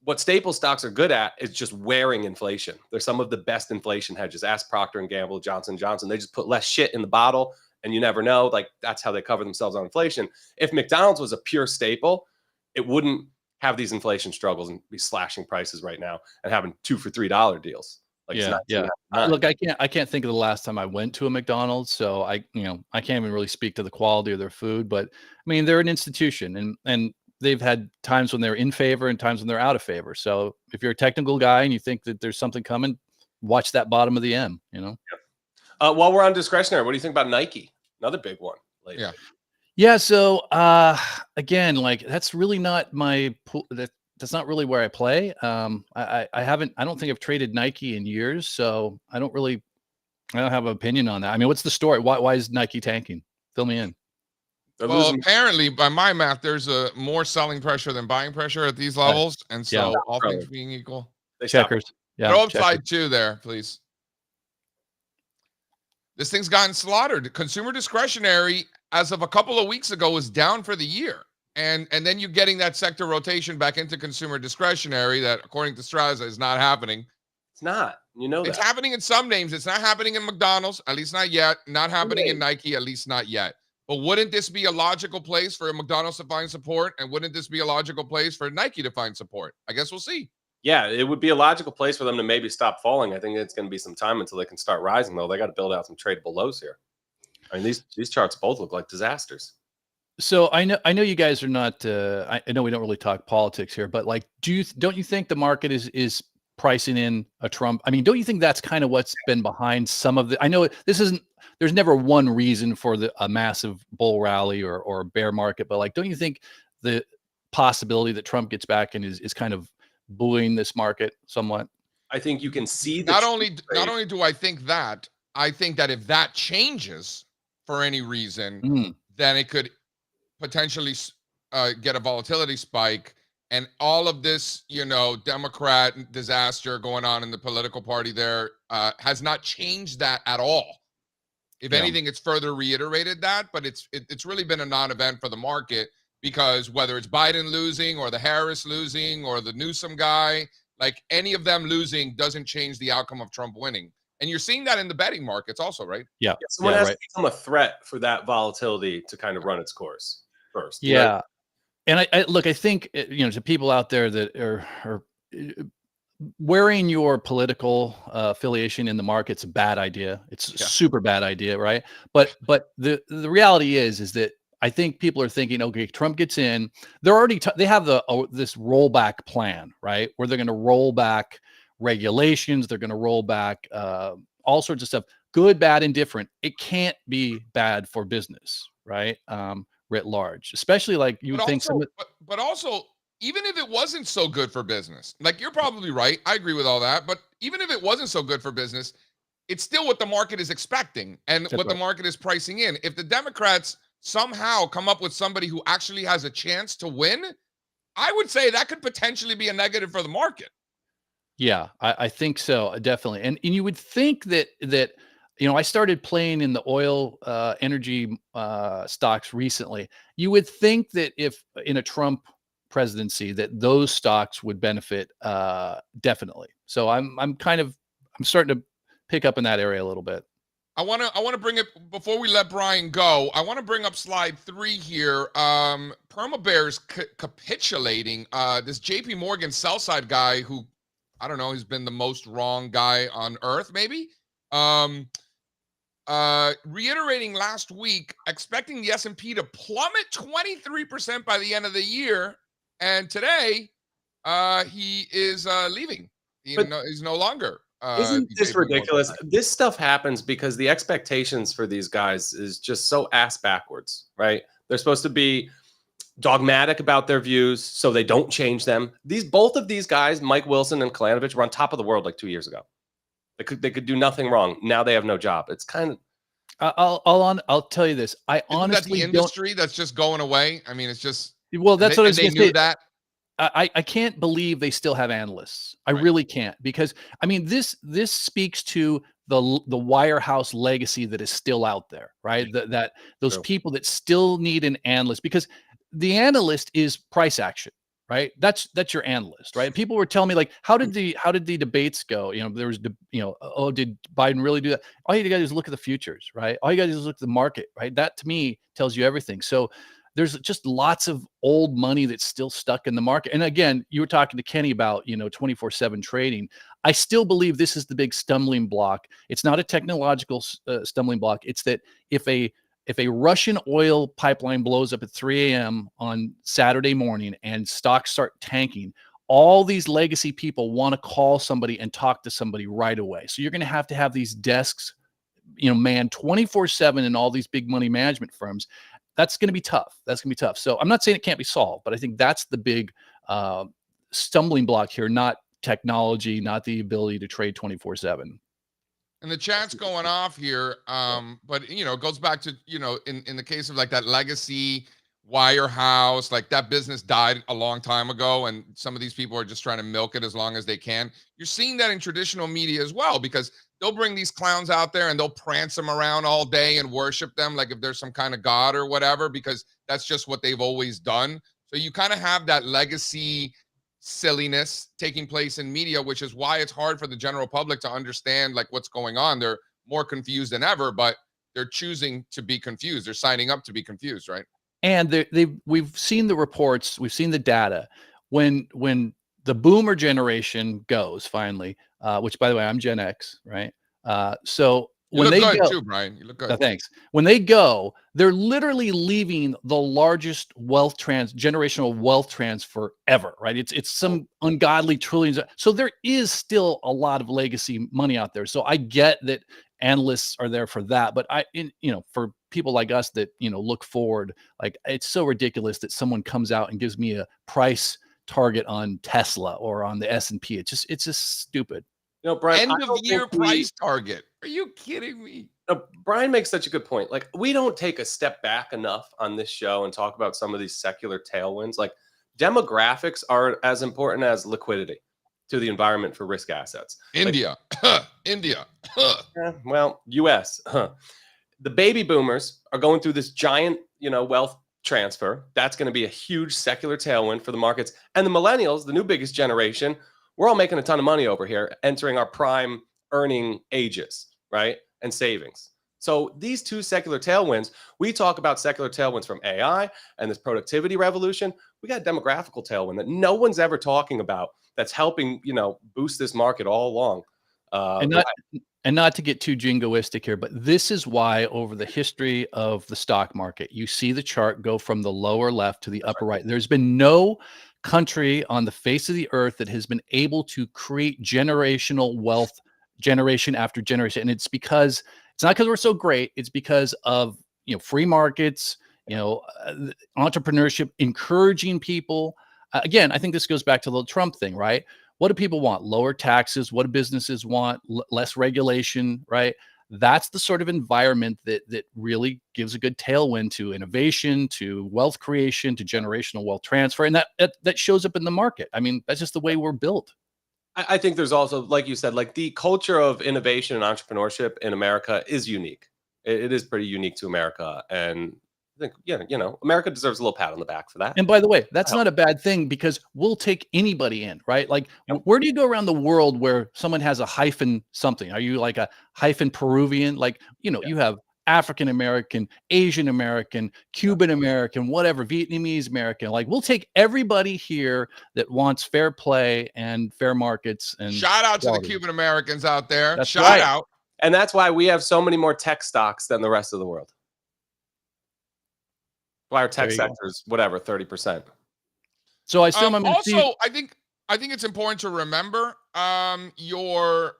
what staple stocks are good at is just wearing inflation. They're some of the best inflation hedges. Ask Procter & Gamble, Johnson & Johnson. They just put less shit in the bottle, and you never know. Like, that's how they cover themselves on inflation. If McDonald's was a pure staple, it wouldn't have these inflation struggles and be slashing prices right now and having $2 for $3 deals. Like, Look, I can't think of the last time I went to a McDonald's, so I can't even really speak to the quality of their food. But I mean, they're an institution, and they've had times when they're in favor and times when they're out of favor. So if you're a technical guy and you think that there's something coming, watch that bottom of the M. While we're on discretionary, what do you think about Nike? Another big one lately. Yeah. So again, like that's really not my pool. That's not really where I play. I don't think I've traded Nike in years, so I don't have an opinion on that. I mean, what's the story? Why is Nike tanking? Fill me in. Well, apparently, by my math, there's a more selling pressure than buying pressure at these levels, and so all things being equal, Checkers. Yeah. Throw up slide 2 there, please. This thing's gotten slaughtered. Consumer discretionary, as of a couple of weeks ago, was down for the year. And then you're getting that sector rotation back into consumer discretionary that, according to Strazza, is not happening. It's not. It's happening in some names. It's not happening in McDonald's, at least not yet. Not happening in Nike, at least not yet. But wouldn't this be a logical place for McDonald's to find support? And wouldn't this be a logical place for Nike to find support? I guess we'll see. Yeah, it would be a logical place for them to maybe stop falling. I think it's going to be some time until they can start rising, though. They got to build out some tradable lows here. I mean, these charts both look like disasters. So I know you guys are not. I know we don't really talk politics here, but like, don't you think the market is pricing in a Trump? I mean, don't you think that's kind of what's been behind some of the? I know this isn't. There's never one reason for a massive bull rally or a bear market, but like, don't you think the possibility that Trump gets back and is kind of buoying this market somewhat? I think you can see not only do I think that if that changes for any reason, then it could potentially get a volatility spike, and all of this, Democrat disaster going on in the political party there has not changed that at all. If anything, it's further reiterated that, but it's really been a non-event for the market, because whether it's Biden losing or the Harris losing or the Newsom guy, like any of them losing doesn't change the outcome of Trump winning. And you're seeing that in the betting markets also, right? Yeah. Someone has to become a threat for that volatility to kind of run its course first. Yeah. Right? And I think, to people out there that are wearing your political affiliation in the market's a bad idea. It's a super bad idea, right? But the reality is that I think people are thinking, okay, Trump gets in. They're already they have this rollback plan, right? Where they're going to roll back regulations. They're going to roll back all sorts of stuff, good, bad, and different. It can't be bad for business, right? Writ large, especially like you would think some. But also, even if it wasn't so good for business, like you're probably right. I agree with all that. But even if it wasn't so good for business, it's still what the market is expecting and what the market is pricing in. If the Democrats somehow come up with somebody who actually has a chance to win, I would say that could potentially be a negative for the market. Yeah, I think so, definitely. And you would think that I started playing in the oil energy stocks recently. You would think that if in a Trump presidency that those stocks would benefit definitely. So I'm starting to pick up in that area a little bit. I want to bring it before we let Brian go. I want to bring up slide 3 here. Perma Bears capitulating. This JP Morgan sell side guy who, I don't know, he's been the most wrong guy on earth, maybe. Reiterating last week, expecting the S&P to plummet 23% by the end of the year. And today, he is leaving. He's no longer. Isn't this ridiculous? This stuff happens because the expectations for these guys is just so ass backwards, right? They're supposed to be dogmatic about their views, so they don't change them. Both of these guys, Mike Wilson and Kalanovich, were on top of the world like 2 years ago. They could do nothing wrong. Now they have no job. It's kind of. I'll tell you this. I honestly Isn't that the industry that's just going away? I mean, it's just. Well, that's what I was going to say. That. I can't believe they still have analysts. I really can't, because I mean this speaks to the wirehouse legacy that is still out there, right? That those people that still need an analyst, because the analyst is price action, right? That's your analyst, right? People were telling me like, how did the debates go? There was oh, did Biden really do that? All you got to do is look at the futures, right? All you got to do is look at the market, right? That to me tells you everything. So there's just lots of old money that's still stuck in the market. And again, you were talking to Kenny about, 24/7 trading. I still believe this is the big stumbling block. It's not a technological stumbling block. It's that if a Russian oil pipeline blows up at 3 a.m. on Saturday morning and stocks start tanking, all these legacy people want to call somebody and talk to somebody right away. So you're going to have these desks, manned 24/7 in all these big money management firms. That's going to be tough. So I'm not saying it can't be solved, but I think that's the big stumbling block here, not technology, not the ability to trade 24/7. And the chat's going off here. But it goes back to, in the case of like that legacy wirehouse, like that business died a long time ago, and some of these people are just trying to milk it as long as they can. You're seeing that in traditional media as well, because they'll bring these clowns out there and they'll prance them around all day and worship them like if there's some kind of god or whatever, because that's just what they've always done. So you kind of have that legacy silliness taking place in media, which is why it's hard for the general public to understand like what's going on. They're more confused than ever, but they're choosing to be confused. They're signing up to be confused, right? And we've seen the reports, we've seen the data. When the boomer generation goes finally, which by the way, I'm Gen X, right? So when they go, too, Brian, you look good. Thanks. When they go, they're literally leaving the largest generational wealth transfer ever, right? It's some ungodly trillions. So there is still a lot of legacy money out there. So I get that analysts are there for that, but for people like us that look forward, like it's so ridiculous that someone comes out and gives me a price target on Tesla or on the S&P. It's just stupid. Brian, end of year price target. Are you kidding me? Brian makes such a good point. Like, we don't take a step back enough on this show and talk about some of these secular tailwinds. Like, demographics are as important as liquidity to the environment for risk assets. India. India. Well, US. The baby boomers are going through this giant, wealth transfer. That's going to be a huge secular tailwind for the markets. And the millennials, the new biggest generation, we're all making a ton of money over here, entering our prime earning ages, right? And savings. So these two secular tailwinds, we talk about secular tailwinds from AI and this productivity revolution. We got a demographical tailwind that no one's ever talking about that's helping, boost this market all along. And not to get too jingoistic here, but this is why over the history of the stock market, you see the chart go from the lower left to the upper right. There's been no country on the face of the earth that has been able to create generational wealth generation after generation. And it's not because we're so great. It's because of, free markets, entrepreneurship, encouraging people. Again, I think this goes back to the Trump thing, right? What do people want? Lower taxes. What do businesses want? Less regulation, right? That's the sort of environment that really gives a good tailwind to innovation, to wealth creation, to generational wealth transfer, and that shows up in the market. I mean, that's just the way we're built. I think there's also, like you said, like the culture of innovation and entrepreneurship in America is unique. It is pretty unique to America, and I think America deserves a little pat on the back for that. And by the way, that's not a bad thing because we'll take anybody in, right? Like, where do you go around the world where someone has a hyphen something? Are you like a hyphen Peruvian? Like, you have African American, Asian American, Cuban American, whatever, Vietnamese American. Like, we'll take everybody here that wants fair play and fair markets. And shout out quality. to the Cuban Americans out there. That's Shout right. out. And that's why we have so many more tech stocks than the rest of the world. Why our tech sector is 30%. So I assume I'm also, I think it's important to remember the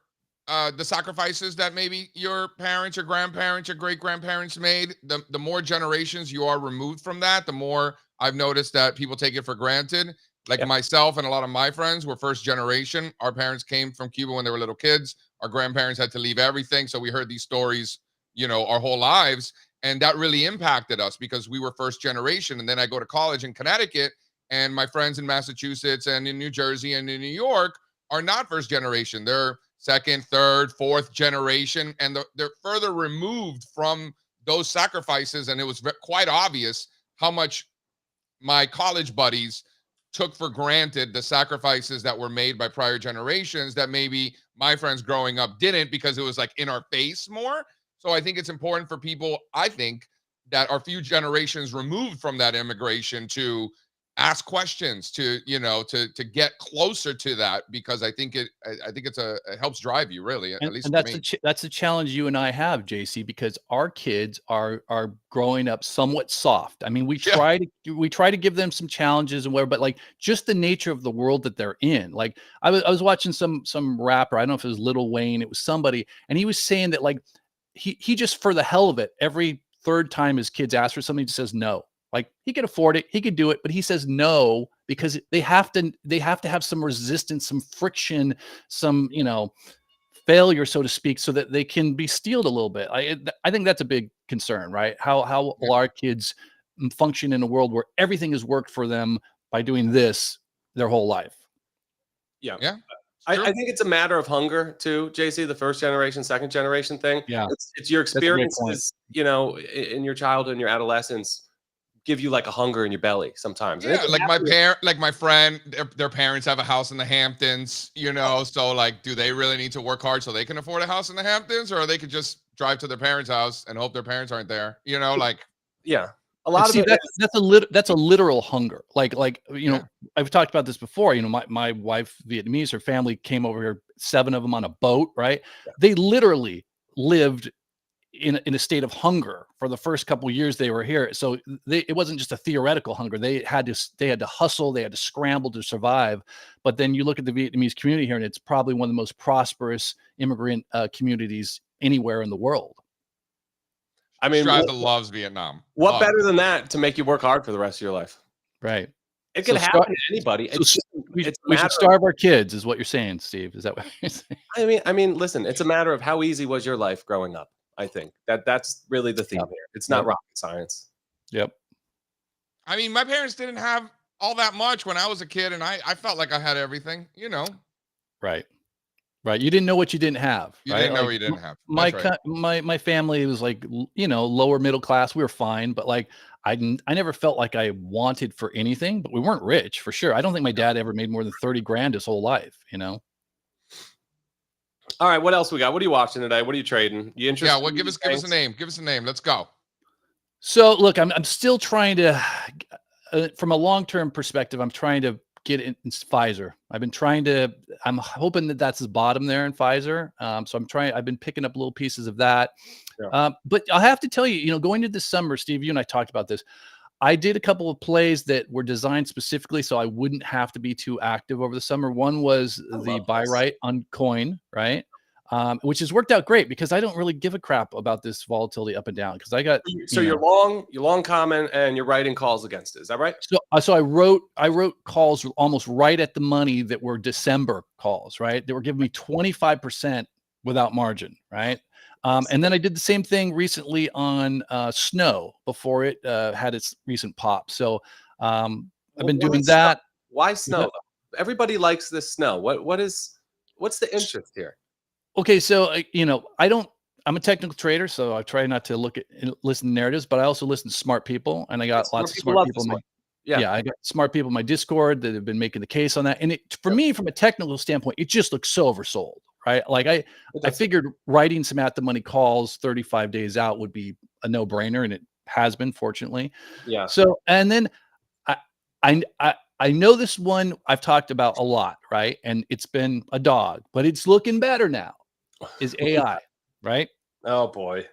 sacrifices that maybe your parents, your grandparents, your great grandparents made. The more generations you are removed from that, the more I've noticed that people take it for granted. Like myself and a lot of my friends were first generation. Our parents came from Cuba when they were little kids. Our grandparents had to leave everything. So we heard these stories, our whole lives. And that really impacted us because we were first generation. And then I go to college in Connecticut, and my friends in Massachusetts and in New Jersey and in New York are not first generation. They're second, third, fourth generation, and they're further removed from those sacrifices. And it was quite obvious how much my college buddies took for granted the sacrifices that were made by prior generations that maybe my friends growing up didn't, because it was like in our face more. So I think it's important for people, I think, that are few generations removed from that immigration to ask questions, to get closer to that, because I think it helps drive you, really, at least for me. That's the challenge you and I have, JC, because our kids are growing up somewhat soft. I mean, we try to give them some challenges and whatever, but like just the nature of the world that they're in. Like I was watching some rapper, I don't know if it was Lil Wayne, it was somebody, and he was saying that like he just, for the hell of it, every third time his kids ask for something, he just says no. Like, he could afford it, he could do it, but he says no because they have to have some resistance, some friction, some failure, so to speak, so that they can be steeled a little bit. I think that's a big concern, right? How will our kids function in a world where everything has worked for them by doing this their whole life? Yeah. I think it's a matter of hunger too, JC, the first generation, second generation thing. Yeah. It's your experiences, in your childhood and your adolescence give you like a hunger in your belly sometimes. Yeah, like my friend, their parents have a house in the Hamptons, so like, do they really need to work hard so they can afford a house in the Hamptons, or they could just drive to their parents' house and hope their parents aren't there? Yeah. A lot of that's a literal hunger. Like I've talked about this before. My wife, Vietnamese, her family came over here, 7 of them on a boat, right? Yeah. They literally lived in a state of hunger for the first couple of years they were here. So it wasn't just a theoretical hunger. They had to hustle, they had to scramble to survive. But then you look at the Vietnamese community here, and it's probably one of the most prosperous immigrant communities anywhere in the world. I mean, Strazza loves Vietnam. What better than that to make you work hard for the rest of your life? Right. It can happen to anybody. We should starve our kids, is what you're saying, Steve. Is that what you're saying? I mean, listen, it's a matter of how easy was your life growing up. I think that's really the theme here. It's not rocket science. Yep. I mean, my parents didn't have all that much when I was a kid, and I felt like I had everything, Right. Right. You didn't know what you didn't have. You didn't know what you didn't have. My family was like, lower middle class. We were fine, but like I never felt like I wanted for anything, but we weren't rich for sure. I don't think my dad ever made more than 30 grand his whole life, All right, what else we got? What are you watching today? What are you trading? You interested? Yeah, well, give us a name. Give us a name. Let's go. So look, I'm still trying to, from a long-term perspective, I'm trying to get in Pfizer. I've been trying to. I'm hoping that that's the bottom there in Pfizer. So I'm trying. I've been picking up little pieces of that. Yeah. But I'll have to tell you, going into this summer, Steve, you and I talked about this. I did a couple of plays that were designed specifically so I wouldn't have to be too active over the summer. One was the buy right on coin, right? Which has worked out great because I don't really give a crap about this volatility up and down because I got. So you're long comment and you're writing calls against it. Is that right? So I wrote calls almost right at the money that were December calls, right? They were giving me 25% without margin, right? And then I did the same thing recently on snow before it had its recent pop. So I've been doing that. Why snow? Everybody likes this snow. What's the interest here? Okay, so I'm a technical trader, so I try not to listen to narratives, but I also listen to smart people, and I got lots of smart people. I got smart people in my Discord that have been making the case on that. And for me, from a technical standpoint, it just looks so oversold, right? Like I figured writing some at the money calls 35 days out would be a no brainer, and it has been, fortunately. Yeah. So, and then I know this one I've talked about a lot, right? And it's been a dog, but it's looking better now. Is AI, right? Oh boy.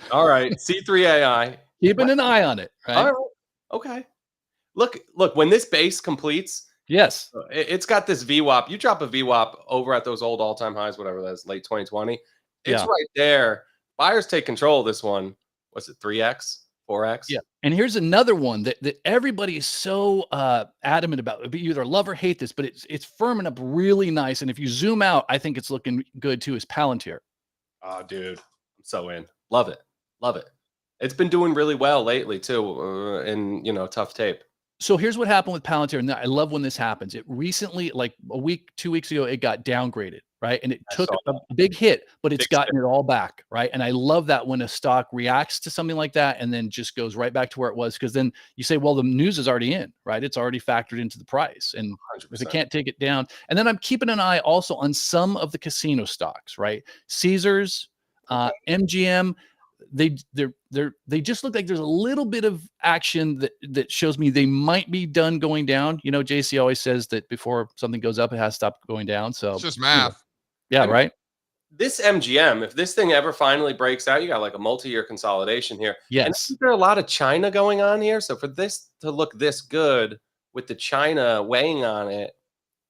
All right. C3 AI. Keeping an eye on it, right? All right. Okay. Look, when this base completes, yes, it's got this VWAP. You drop a VWAP over at those old all-time highs, whatever that is, late 2020. It's right there. Buyers take control of this one. What's it, 3x, 4x? Yeah. And here's another one that everybody is so adamant about. You either love or hate this, but it's firming up really nice. And if you zoom out, I think it's looking good too, is Palantir. Oh, dude. I'm so in. Love it. Love it. It's been doing really well lately too, in tough tape. So here's what happened with Palantir, and I love when this happens. It recently, like a week, 2 weeks ago, it got downgraded, right? And it took a big hit, but it's gotten it all back, right? And I love that when a stock reacts to something like that and then just goes right back to where it was, because then you say, well, the news is already in, right? It's already factored into the price, and 100%. if it can't take it down. And then I'm keeping an eye also on some of the casino stocks, right? Caesars, MGM. They just look like there's a little bit of action that shows me they might be done going down. JC always says that before something goes up, it has to stop going down. So it's just math. Yeah, right. This MGM, if this thing ever finally breaks out, you got like a multi-year consolidation here. Yes. And there are a lot of China going on here. So for this to look this good with the China weighing on it.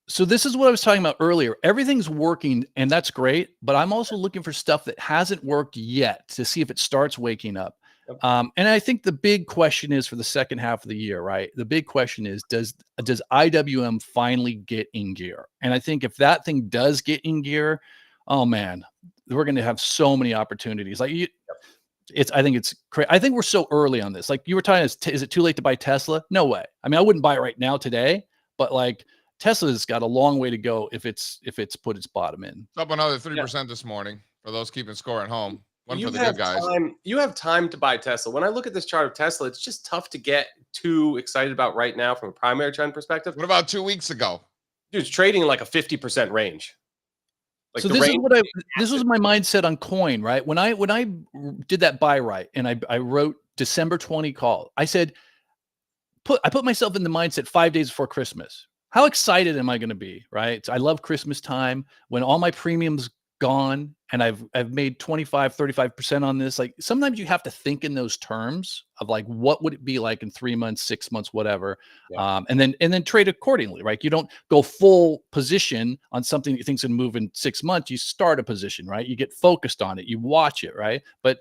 So this is what I was talking about earlier. Everything's working, and that's great. But I'm also looking for stuff that hasn't worked yet to see if it starts waking up. Yep. And I think the big question is for the second half of the year, right? The big question is, does IWM finally get in gear? And I think if that thing does get in gear, oh man, we're going to have so many opportunities. Like I think it's crazy. I think we're so early on this. Like you were talking, is it too late to buy Tesla? No way. I mean, I wouldn't buy it right now today, but like Tesla's got a long way to go if it's put its bottom in. It's up another 3% this morning for those keeping score at home. One You for the good guys. You have time to buy Tesla. When I look at this chart of Tesla, it's just tough to get too excited about right now from a primary trend perspective. What about 2 weeks ago? Dude, it's trading in like a 50% range. Like so this was my mindset on coin, right? When I did that buy right and I wrote December 20 call, I said, I put myself in the mindset 5 days before Christmas. How excited am I going to be, right? I love Christmas time when all my premiums gone and I've made 25, 35% on this. Like sometimes you have to think in those terms of like, what would it be like in 3 months, 6 months, whatever. Yeah. And then trade accordingly, right? You don't go full position on something that you think's going to move in 6 months. You start a position, right? You get focused on it. You watch it, right? But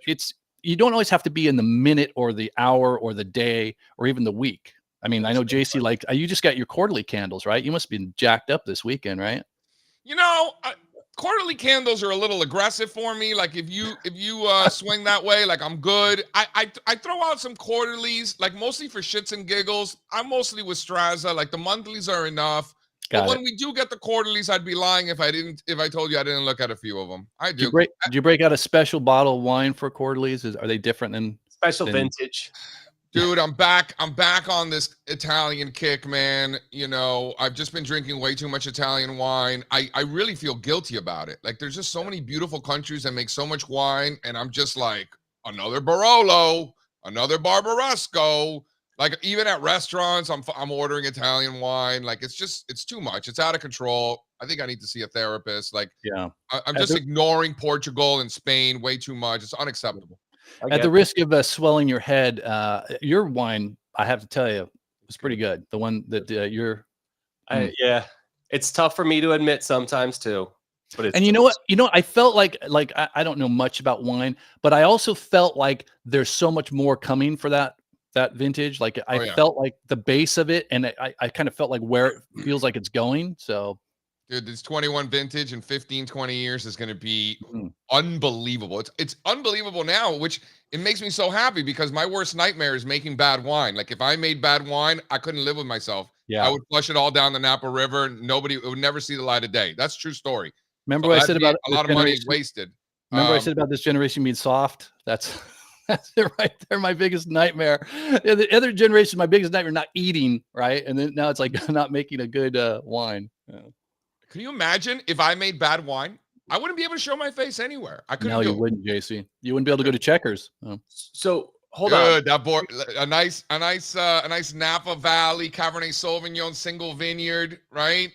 you don't always have to be in the minute or the hour or the day or even the week. I mean, I know JC, like you just got your quarterly candles, right? You must have been jacked up this weekend, right? Quarterly candles are a little aggressive for me. Like if you swing that way, like I'm good. I throw out some quarterlies, like mostly for shits and giggles. I'm mostly with Strazza. Like the monthlies are enough. But when we do get the quarterlies, I'd be lying if I told you I didn't look at a few of them. I do. Did you break out a special bottle of wine for quarterlies? Are they different than special vintage? Dude, I'm back on this Italian kick, man. I've just been drinking way too much Italian wine. I really feel guilty about it. Like there's just so many beautiful countries that make so much wine, and I'm just like, another Barolo, another Barbaresco. Like even at restaurants, I'm ordering Italian wine. Like it's too much. It's out of control. I think I need to see a therapist. Like Yeah. I'm just ignoring Portugal and Spain way too much. It's unacceptable. At the risk of swelling your head, your wine, I have to tell you, was pretty good. The one that you're. Yeah, it's tough for me to admit sometimes too. But it's and you know what? I felt like I don't know much about wine, but I also felt like there's so much more coming for that vintage. Like I felt like the base of it, and I kind of felt like where it feels like it's going. So, dude, this 21 vintage in 15, 20 years is going to be unbelievable. It's unbelievable now, which it makes me so happy because my worst nightmare is making bad wine. Like if I made bad wine, I couldn't live with myself. Yeah. I would flush it all down the Napa River. It would never see the light of day. That's a true story. Remember what I said about a lot of money is wasted. Remember I said about this generation being soft? That's it right there. My biggest nightmare. The other generation, my biggest nightmare, not eating, right? And then now it's like not making a good wine. Yeah. Can you imagine if I made bad wine? I wouldn't be able to show my face anywhere. I couldn't. No, you wouldn't, JC. You wouldn't be able to go to Checkers. Oh. So hold on. That boy, a nice Napa Valley Cabernet Sauvignon single vineyard, right?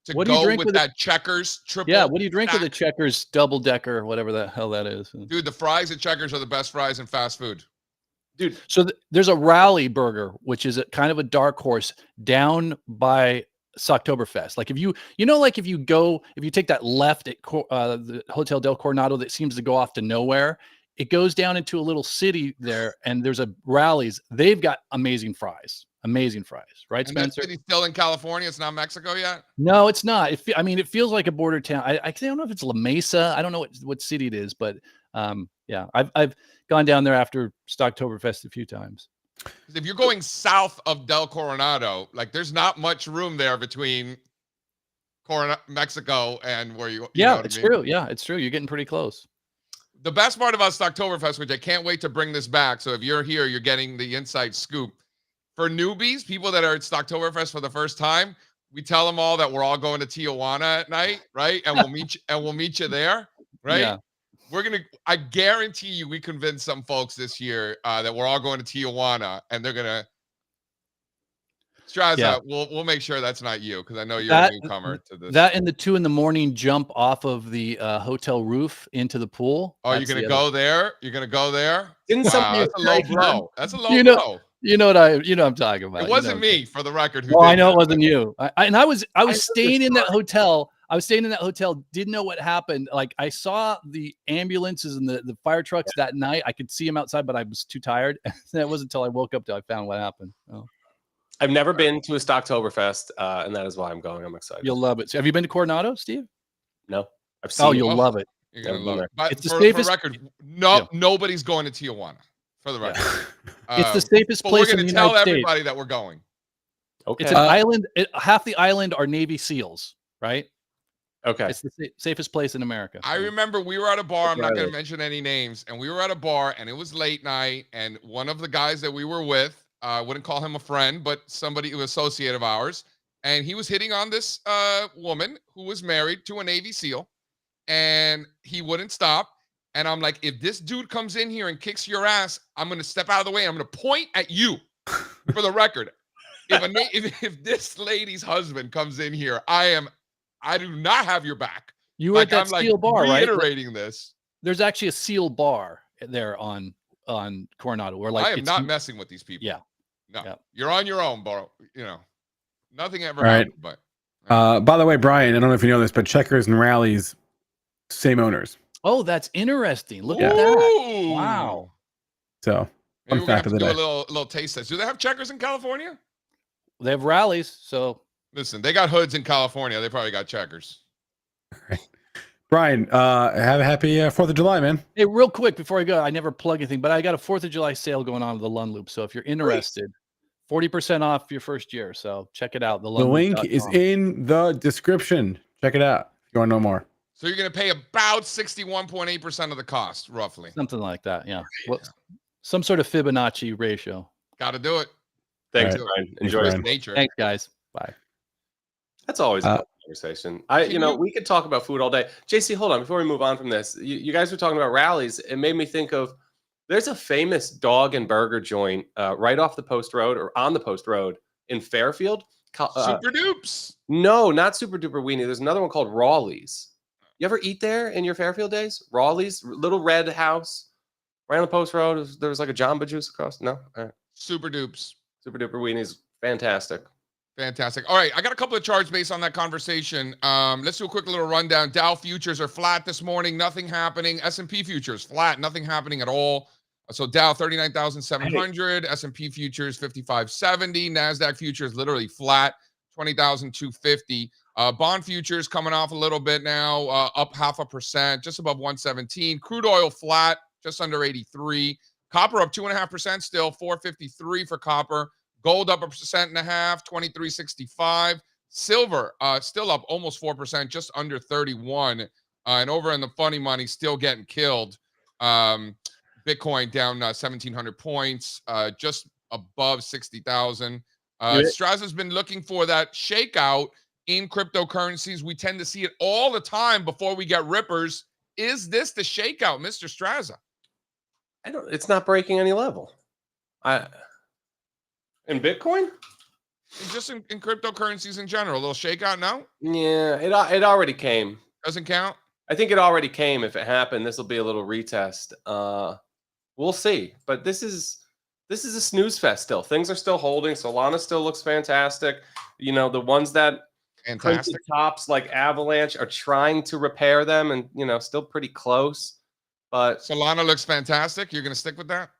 To what do you go drink with that Checkers triple. Yeah, what do you drink with the Checkers double decker, whatever the hell that is? Dude, the fries at Checkers are the best fries in fast food. Dude, so there's a Rally Burger, which is kind of a dark horse down by Oktoberfest. Like if you take that left at the Hotel Del Coronado that seems to go off to nowhere, it goes down into a little city there, and there's a Rally's. They've got amazing fries, right, Spencer? That city's still in California. It's not Mexico yet. No, it's not. It feels like a border town. I don't know if it's La Mesa. I don't know what city it is, but yeah, I've gone down there after Oktoberfest a few times. If you're going south of Del Coronado, like there's not much room there between Mexico and where you. Yeah, it's true. Yeah, it's true. You're getting pretty close. The best part about Oktoberfest, which I can't wait to bring this back. So if you're here, you're getting the inside scoop. For newbies, people that are at Oktoberfest for the first time, we tell them all that we're all going to Tijuana at night, right? And we'll meet you there, right? Yeah. I guarantee you, we convinced some folks this year that we're all going to Tijuana, and they're gonna. Strazza, we'll make sure that's not you because I know you're a newcomer to this. That and the 2 a.m. jump off of the hotel roof into the pool. Oh, you're gonna go there? You're gonna go there? That's a low blow. That's a low blow. You know what I'm talking about. It wasn't me, for the record. I know it wasn't you. I was staying in that hotel. I was staying in that hotel. Didn't know what happened. Like I saw the ambulances and the fire trucks that night. I could see them outside, but I was too tired. And it wasn't until I woke up till I found what happened. Oh. I've never been to a Oktoberfest, and that is why I'm going. I'm excited. You'll love it. So have you been to Coronado, Steve? No, I've seen. You'll love it. You're gonna love it. But it's the safest. For record, nobody's going to Tijuana. For the record, it's the safest place. We're going to tell everybody that we're going. Okay, it's an island. Half the island are Navy SEALs, right? Okay, it's the safest place in America. I remember we were at a bar. I'm not going to mention any names, and we were at a bar, and it was late night, and one of the guys that we were with. I wouldn't call him a friend, but somebody who was associate of ours. And he was hitting on this woman who was married to a Navy SEAL, and he wouldn't stop. And I'm like, if this dude comes in here and kicks your ass, I'm going to step out of the way. I'm going to point at you. For the record, if this lady's husband comes in here, I do not have your back. You were at that SEAL bar, right? Reiterating this. There's actually a SEAL bar there on Coronado, where like I am not messing with these people. Yeah. No, you're on your own, bro. Nothing ever happened. But by the way, Brian, I don't know if you know this, but Checkers and Rallies, same owners. Oh, that's interesting. Look at that! Wow. So, maybe we're gonna have to do a little taste test. Do they have Checkers in California? They have Rallies. So listen, they got hoods in California. They probably got Checkers. All right. Brian, have a happy 4th of July, man. Hey, real quick before I go, I never plug anything, but I got a 4th of July sale going on with the Lund Loop. So if you're interested, 40% off your first year. So check it out. The link is in the description. Check it out if you want to know more. So you're going to pay about 61.8% of the cost, roughly. Something like that, yeah. Well, some sort of Fibonacci ratio. Got to do it. Thanks, Brian. Enjoy nature. Thanks, guys. Bye. That's always a good conversation. We could talk about food all day. JC, hold on. Before we move on from this, you guys were talking about rallies. It made me think of There's a famous dog and burger joint right off the post road or on the post road in Fairfield. Super Dupes. No, not Super Duper Weenie. There's another one called Rawley's. You ever eat there in your Fairfield days? Rawley's, little red house, right on the post road. There was like a Jamba Juice across. No, all right. Super Dupes. Super Duper Weenies, fantastic. Fantastic. All right, I got a couple of charts based on that conversation. Let's do a quick little rundown. Dow futures are flat this morning, nothing happening. S&P futures flat, nothing happening at all. So Dow 39,700, S&P futures 5570, Nasdaq futures literally flat, 20,250. Bond futures coming off a little bit now, up 0.5%, just above 117. Crude oil flat, just under 83. Copper up 2.5% still, 453 for copper. Gold up 1.5%, 23.65. Silver still up almost 4%, just under 31. And over in the funny money, still getting killed. Bitcoin down 1,700 points, just above 60,000. Strazza's been looking for that shakeout in cryptocurrencies. We tend to see it all the time before we get rippers. Is this the shakeout, Mr. Strazza? It's not breaking any level. In Bitcoin? Just in cryptocurrencies in general, a little shakeout now? Yeah, it already came. Doesn't count? I think it already came. If it happened, this will be a little retest. We'll see. But this is a snooze fest still. Things are still holding. Solana still looks fantastic. You know, the ones that Fantastic tops like Avalanche are trying to repair them and, you know, still pretty close. But Solana looks fantastic. You're going to stick with that?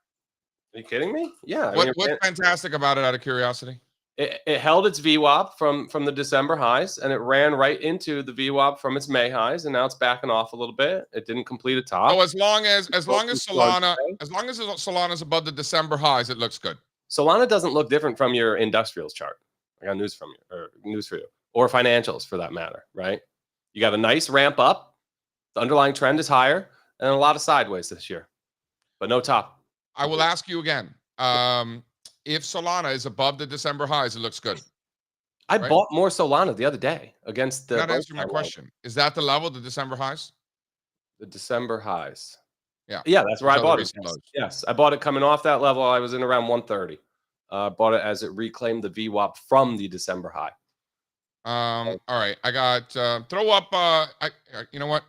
Are you kidding me? Yeah. What's fantastic about it out of curiosity? It held its VWAP from the December highs, and it ran right into the VWAP from its May highs, and now it's backing off a little bit. It didn't complete a top. So as long as Solana's above the December highs, it looks good. Solana doesn't look different from your industrials chart. I got news for you, or financials for that matter, right? You got a nice ramp up. The underlying trend is higher, and a lot of sideways this year, but no top. I will ask you again. If Solana is above the December highs, it looks good. I bought more Solana the other day against the. Not answering my question. Is that the level, the December highs? The December highs. Yeah. Yeah, that's where I bought it. Yes. Yes, I bought it coming off that level. I was in around 130. Bought it as it reclaimed the VWAP from the December high. All right. I got throw up. You know what?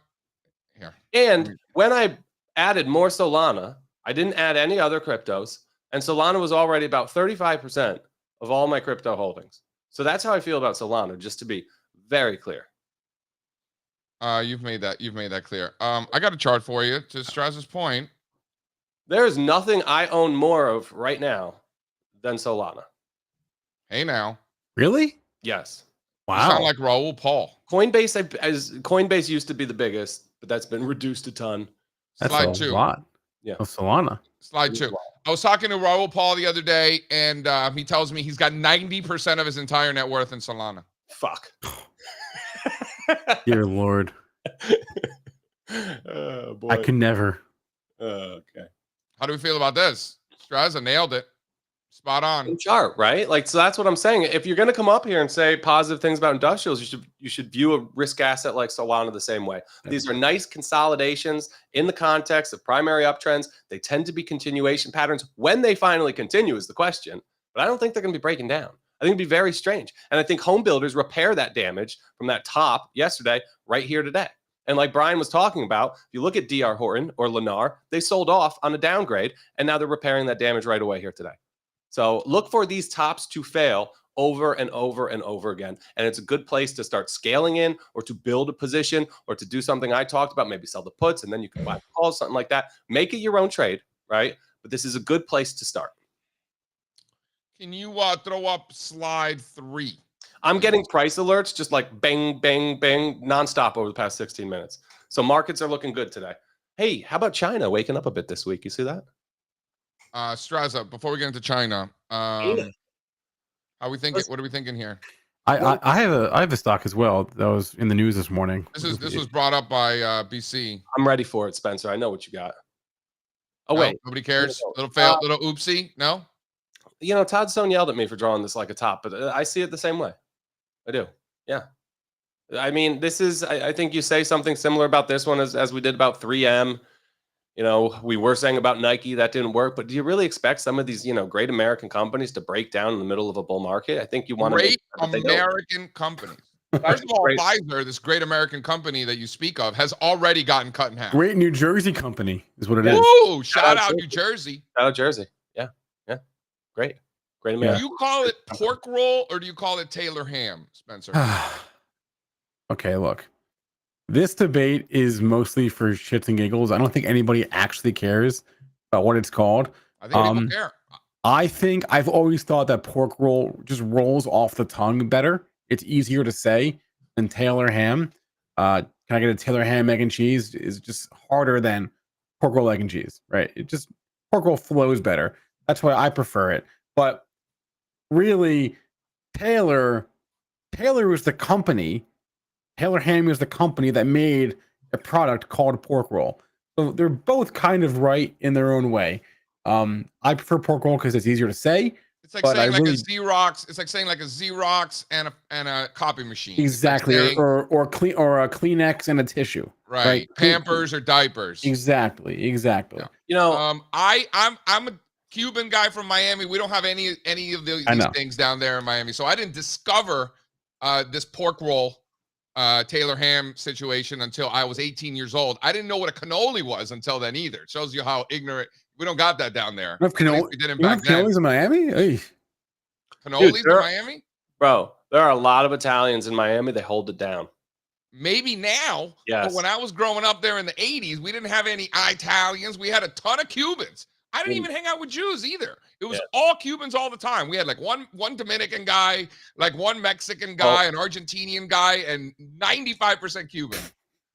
Here. And when I added more Solana, I didn't add any other cryptos. And Solana was already about 35% of all my crypto holdings. So that's how I feel about Solana, just to be very clear. You've made that clear. I got a chart for you to Strazza's point. There's nothing I own more of right now than Solana. Hey now. Really? Yes. You Wow. sound like Raul Paul. Coinbase used to be the biggest, but that's been reduced a ton. That's Slide a two. lot. Yeah. Of Solana. Slide two. I was talking to Raul Paul the other day, and he tells me he's got 90% of his entire net worth in Solana. Fuck. Dear Lord. Oh, boy. I could never. Okay. How do we feel about this? Strazza nailed it. Spot on. Chart, right? Like, so that's what I'm saying. If you're going to come up here and say positive things about industrials, you should view a risk asset like Solana the same way. These are nice consolidations in the context of primary uptrends. They tend to be continuation patterns. When they finally continue is the question, but I don't think they're going to be breaking down. I think it'd be very strange. And I think home builders repair that damage from that top yesterday right here today. And like Brian was talking about, if you look at DR Horton or Lennar, they sold off on a downgrade, and now they're repairing that damage right away here today. So look for these tops to fail over and over and over again. And it's a good place to start scaling in or to build a position or to do something I talked about, maybe sell the puts and then you can buy the calls, something like that. Make it your own trade, right? But this is a good place to start. Can you throw up slide 3? I'm getting price alerts just like bang, bang, bang, nonstop over the past 16 minutes. So markets are looking good today. Hey, how about China waking up a bit this week? You see that? Strazza, before we get into China, how we thinking? What are we thinking here? I have a stock as well that was in the news this morning. This was brought up by BC. I'm ready for it, Spencer. I know what you got. Oh, No? wait. Nobody cares. Little fail, little oopsie. No. You know, Todd Stone yelled at me for drawing this like a top, but I see it the same way. I do. Yeah. I mean, this is, I think you say something similar about this one as we did about 3M. You know, we were saying about Nike that didn't work, but do you really expect some of these, great American companies to break down in the middle of a bull market? I think you want to Great American companies. First of all, Pfizer, this great American company that you speak of, has already gotten cut in half. Great New Jersey company is what it is. Woo! Shout out New Jersey. Shout out Jersey. Yeah. Great American. Do you call it pork roll or do you call it Taylor ham, Spencer? Okay, look. This debate is mostly for shits and giggles. I don't think anybody actually cares about what it's called. I think people care. I think I've always thought that pork roll just rolls off the tongue better. It's easier to say than Taylor ham. Can I get a Taylor ham, egg and cheese? Is just harder than pork roll, egg and cheese, right? Pork roll flows better. That's why I prefer it. But really, Taylor was the company. Taylor ham is the company that made a product called pork roll. So they're both kind of right in their own way. I prefer pork roll because it's easier to say. It's like saying a Xerox. It's like saying like a Xerox and a copy machine. Exactly, like saying, or a Kleenex and a tissue. Right. Pampers or diapers. Exactly. Yeah. I'm a Cuban guy from Miami. We don't have any of these things down there in Miami, so I didn't discover this pork roll Taylor ham situation until I was 18 years old. I didn't know what a cannoli was until then either. It shows you how ignorant. We don't got that down there. We didn't back then. Cannolis in Miami? Hey. Cannolis in Miami? Bro, there are a lot of Italians in Miami. They hold it down. Maybe now. Yes. But when I was growing up there in the 80s, we didn't have any Italians. We had a ton of Cubans. I didn't even hang out with Jews either. It was all Cubans all the time. We had like one Dominican guy, like one Mexican guy, an Argentinian guy, and 95% Cuban.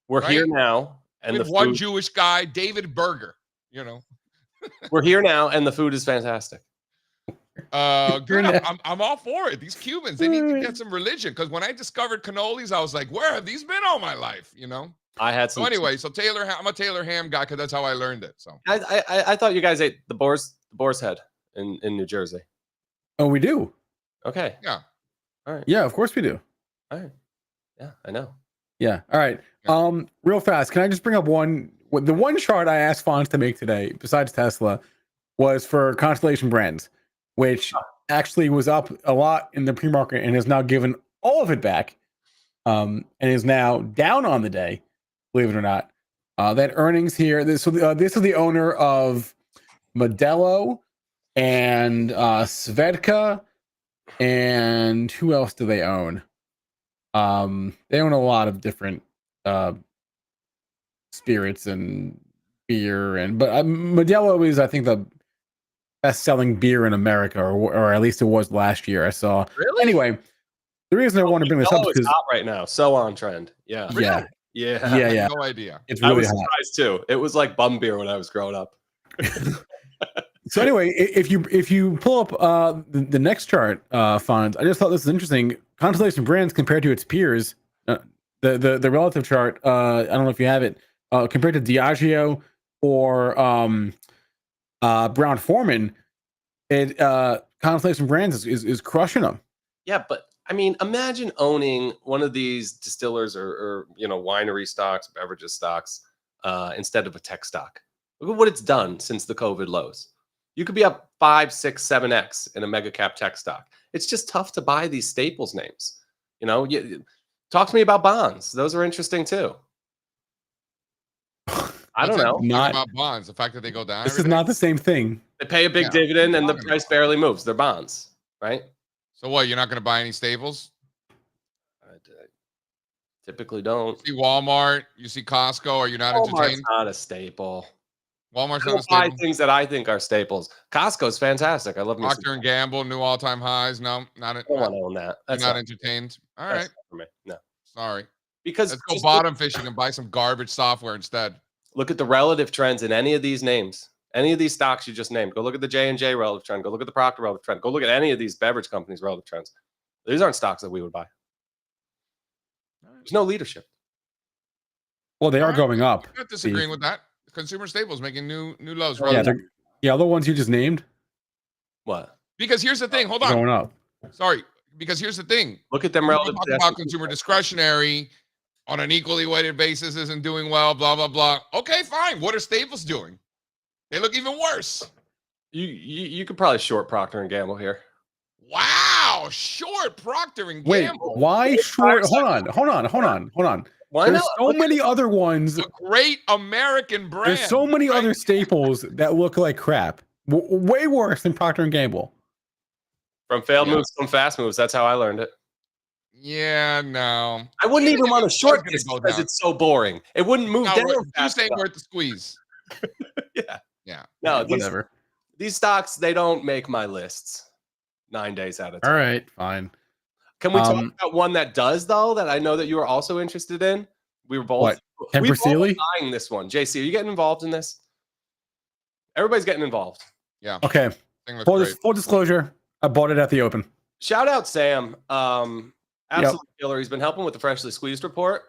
We're here now. And with one Jewish guy, David Berger, We're here now, and the food is fantastic. Good. I'm all for it. These Cubans, they need to get some religion. Because when I discovered cannolis, I was like, where have these been all my life? I had some. So anyway, I'm a Taylor ham guy because that's how I learned it. So I thought you guys ate the boar's head in New Jersey. Oh, we do. Okay. Yeah. All right. Yeah, of course we do. All right. Yeah, I know. Yeah. All right. Yeah. Real fast, can I just bring up the one chart I asked Fonz to make today, besides Tesla, was for Constellation Brands, which actually was up a lot in the pre-market and has now given all of it back, and is now down on the day, believe it or not. That earnings here. This is the owner of Modelo and Svedka, and who else do they own? They own a lot of different spirits and beer, but Modelo is, I think, the best-selling beer in America, or at least it was last year. I saw. Really? Anyway, the reason I want to bring this up is because hot right now, so on trend. Yeah. Really? Yeah. I had no idea. It's really hot. Surprised too. It was like bum beer when I was growing up. So anyway, if you pull up the next chart, Fonz, I just thought this was interesting. Constellation Brands compared to its peers, the relative chart. I don't know if you have it compared to Diageo or Brown-Forman. Constellation Brands is crushing them. Yeah, but I mean, imagine owning one of these distillers or winery stocks, beverages stocks, instead of a tech stock. Look at what it's done since the COVID lows. You could be up 5, 6, 7x in a mega cap tech stock. It's just tough to buy these staples names. Talk to me about bonds. Those are interesting too. I don't know. Not about bonds. The fact that they go down. This is not the same thing. They pay a big dividend and the price barely moves. They're bonds, right? So what? You're not going to buy any staples? I typically don't. You see Walmart. You see Costco. Are you not Walmart's entertained? Not a staple. Walmart's I not a buy staple. things that I think are staples. Costco's fantastic. I love Procter and Gamble, new all-time highs. No, not. I don't want to own that. You're not entertained. All right. Not for me. No. Sorry. Because let's go bottom fishing and buy some garbage software instead. Look at the relative trends in any of these names. Any of these stocks you just named. Go look at the J&J relative trend. Go look at the Procter relative trend. Go look at any of these beverage companies' relative trends. These aren't stocks that we would buy. There's no leadership. Well, they are going up. I'm not disagreeing with that. Consumer staples making new lows. Yeah, the ones you just named. What? Because here's the thing. Hold on. Going up. Sorry. Because here's the thing. Look at them relative. Talk about consumer discretionary. on an equally weighted basis isn't doing well, blah, blah, blah. Okay, fine. What are staples doing? They look even worse. You could probably short Procter and Gamble here. Wow, short Procter and Wait, Gamble. why short? Hold on. Why There's not? so many other ones. A great American brand. There's so many right? other staples that look like crap. Way worse than Procter and Gamble. From failed moves, some fast moves. That's how I learned it. Yeah, no. I wouldn't even want to short gonna this go because down. it's so boring. It wouldn't move down. You fast saying enough. worth the squeeze? Yeah. Yeah. No, Whatever. These stocks, they don't make my lists 9 days at a time. All right, fine. Can we talk about one that does, though, that I know that you are also interested in? We were both. What? Emperor Sealy? Buying this one. JC, are you getting involved in this? Everybody's getting involved. Yeah. Okay. Thing looks great. Full disclosure, I bought it at the open. Shout out Sam. Absolute killer. He's been helping with the Freshly Squeezed report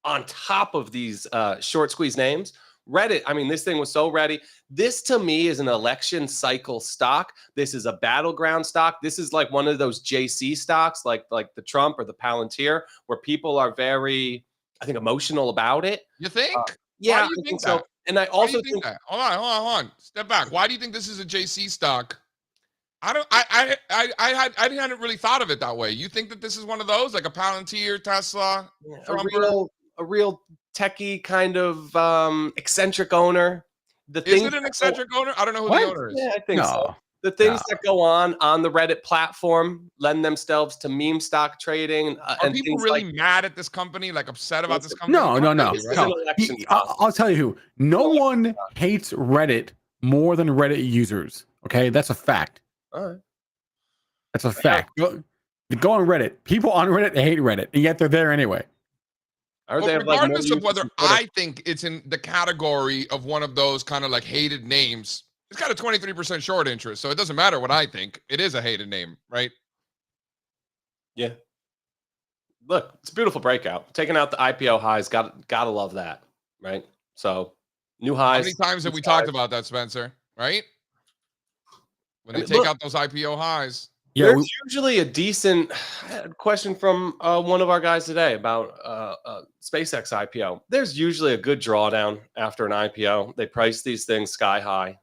on top of these short squeeze names. Reddit, I mean, this thing was so ready. This to me is an election cycle stock. This is a battleground stock. This is like one of those JC stocks, like the Trump or the Palantir, where people are very, I think, emotional about it. You think? Yeah, Why do you I think so. that? And I Why do also you think that? Hold on. Step back. Why do you think this is a JC stock? I hadn't really thought of it that way. You think that this is one of those, like a Palantir, Tesla, a real techie kind of eccentric owner. Is it an eccentric owner? I don't know who the owner is. Yeah, I think so. The things that go on the Reddit platform lend themselves to meme stock trading. Are people really mad at this company, like upset about this company? No. I'll tell you who. No one hates Reddit more than Reddit users. Okay, that's a fact. All right. That's a fact. Go on Reddit. People on Reddit hate Reddit, and yet they're there anyway. Regardless of whether I think it's in the category of one of those kind of like hated names, it's got a 23% short interest, so it doesn't matter what I think. It is a hated name, right? Yeah. Look, it's a beautiful breakout. Taking out the IPO highs, gotta love that, right? So new highs. How many times have we talked about that, Spencer? Right? When they take out those IPO highs. Yeah, there's usually a decent question from one of our guys today about SpaceX IPO. There's usually a good drawdown after an IPO. They price these things sky high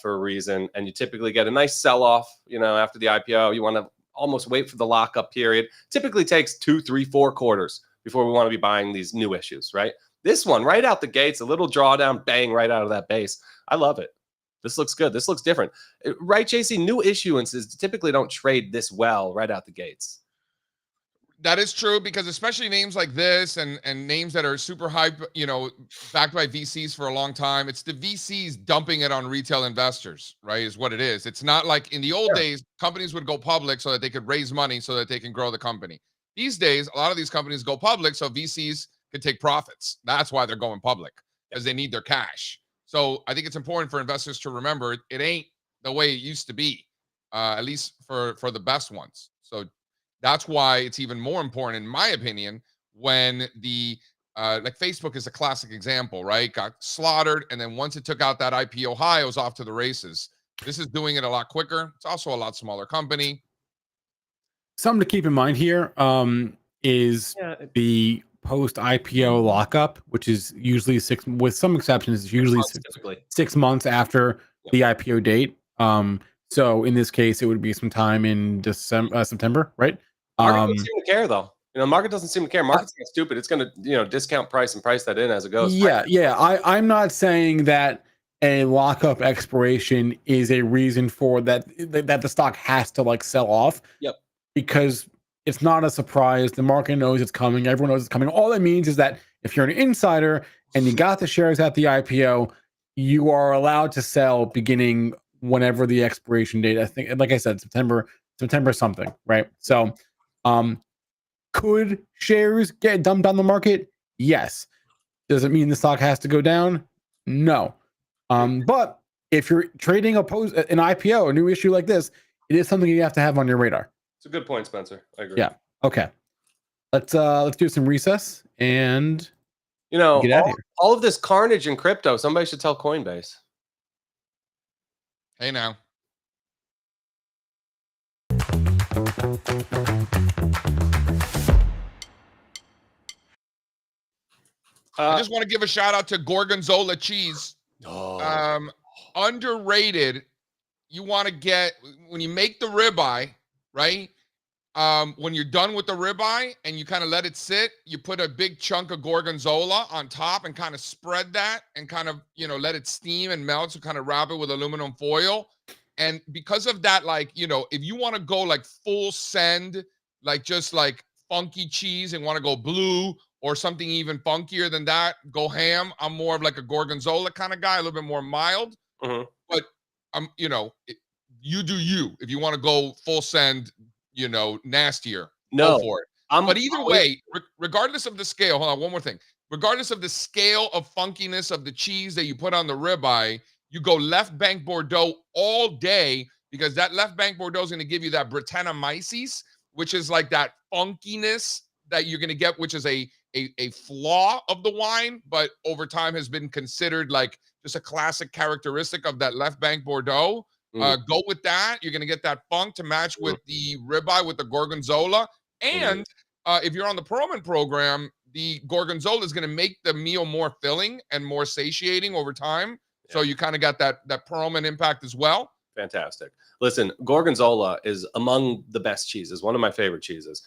for a reason, and you typically get a nice sell-off. After the IPO, you want to almost wait for the lockup period. Typically takes 2, 3, 4 quarters before we want to be buying these new issues, right? This one, right out the gates, a little drawdown, bang, right out of that base. I love it. This looks good. This looks different. Right, JC? New issuances typically don't trade this well right out the gates. That is true, because especially names like this and names that are super hype, backed by VCs for a long time, it's the VCs dumping it on retail investors, right, is what it is. It's not like in the old days, companies would go public so that they could raise money so that they can grow the company. These days, a lot of these companies go public so VCs can take profits. That's why they're going public, because they need their cash. So I think it's important for investors to remember it ain't the way it used to be, at least for the best ones. So that's why it's even more important, in my opinion, when the like Facebook is a classic example, right? Got slaughtered, and then once it took out that IPO high, it was off to the races. This is doing it a lot quicker. It's also a lot smaller company. Something to keep in mind here is the post IPO lockup, which is usually with some exceptions, it's usually 6 months after the IPO date. So in this case, it would be sometime in September, right? Market doesn't seem to care, though. Market doesn't seem to care. Market's not stupid. It's going to, discount price and price that in as it goes. Yeah. I'm not saying that a lockup expiration is a reason for that the stock has to sell off. Yep. Because it's not a surprise. The market knows it's coming. Everyone knows it's coming. All that means is that if you're an insider and you got the shares at the IPO, you are allowed to sell beginning whenever the expiration date. I think, like I said, September something, right? So, could shares get dumped on the market? Yes. Does it mean the stock has to go down? No. But if you're trading an IPO, a new issue like this, it is something you have to have on your radar. It's a good point, Spencer. I agree. Yeah. Okay. Let's do some recess and get out of here. All of this carnage in crypto, somebody should tell Coinbase. Hey now. I just want to give a shout out to Gorgonzola cheese. Oh, Underrated. You want to get, when you make the ribeye, right? When you're done with the ribeye and you kind of let it sit, you put a big chunk of Gorgonzola on top and kind of spread that and kind of, let it steam and melt. So kind of wrap it with aluminum foil. And because of that, like, if you want to go like full send, like just like funky cheese and want to go blue or something even funkier than that, go ham. I'm more of like a Gorgonzola kind of guy, a little bit more mild. But you do you. If you want to go full send, nastier, go for it. But either way, regardless of the scale, hold on, one more thing. Regardless of the scale of funkiness of the cheese that you put on the ribeye, you go left bank Bordeaux all day, because that left bank Bordeaux is going to give you that Brettanomyces, which is like that funkiness that you're going to get, which is a flaw of the wine, but over time has been considered like just a classic characteristic of that left bank Bordeaux. Go with that. You're going to get that funk to match with the ribeye with the Gorgonzola. And if you're on the Perlman program, the Gorgonzola is going to make the meal more filling and more satiating over time. Yeah. So you kind of got that Perlman impact as well. Fantastic. Listen, Gorgonzola is among the best cheeses, one of my favorite cheeses.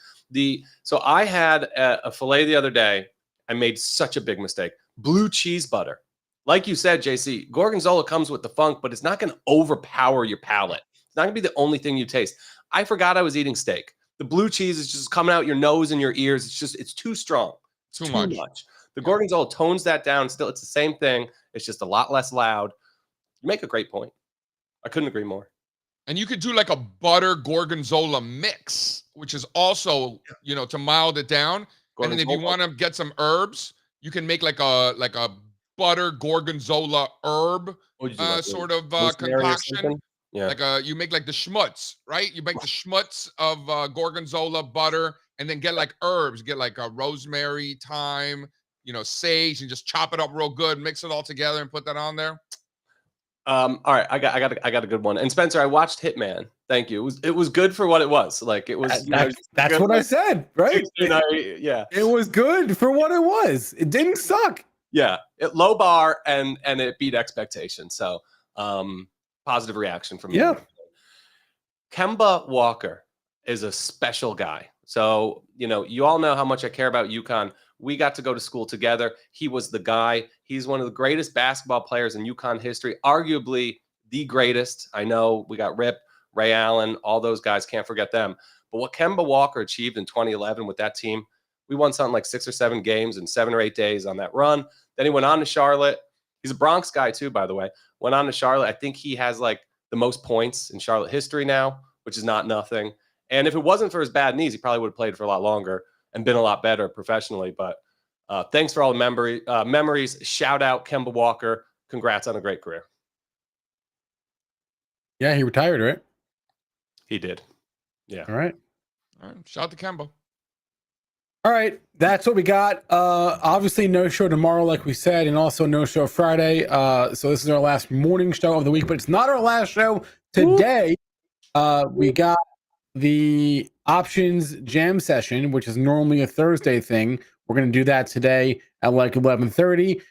So I had a filet the other day. I made such a big mistake. Blue cheese butter. Like you said, JC, Gorgonzola comes with the funk, but it's not going to overpower your palate. It's not going to be the only thing you taste. I forgot I was eating steak. The blue cheese is just coming out your nose and your ears. It's too strong. Too much. The Gorgonzola tones that down. Still, it's the same thing. It's just a lot less loud. You make a great point. I couldn't agree more. And you could do like a butter Gorgonzola mix, which is also, to mild it down. And then if you want to get some herbs, you can make like a butter Gorgonzola herb sort of concoction. Yeah. Like you make like the schmutz, right? You make the schmutz of Gorgonzola butter, and then get like herbs, get like a rosemary, thyme, sage, and just chop it up real good, mix it all together and put that on there. All right, I got a good one. And Spencer, I watched Hitman. Thank you. It was good for what it was. Like it was. That's what I said, right? Yeah. It was good for what it was. It didn't suck. Yeah, low bar and it beat expectations. So positive reaction from me. Yeah. Kemba Walker is a special guy. So you all know how much I care about UConn. We got to go to school together. He was the guy. He's one of the greatest basketball players in UConn history, arguably the greatest. I know we got Rip, Ray Allen, all those guys, can't forget them. But what Kemba Walker achieved in 2011 with that team, we won something like 6 or 7 games in 7 or 8 days on that run. Then he went on to Charlotte. He's a Bronx guy too, by the way. Went on to Charlotte. I think he has like the most points in Charlotte history now, which is not nothing. And if it wasn't for his bad knees, he probably would have played for a lot longer and been a lot better professionally. But thanks for all the memories. Shout out Kemba Walker. Congrats on a great career. Yeah, he retired, right? He did. Yeah. All right. Shout out to Kemba. All right, that's what we got. Obviously, no show tomorrow, like we said, and also no show Friday. So this is our last morning show of the week, but it's not our last show today. We got the options jam session, which is normally a Thursday thing. We're going to do that today at like 11:30.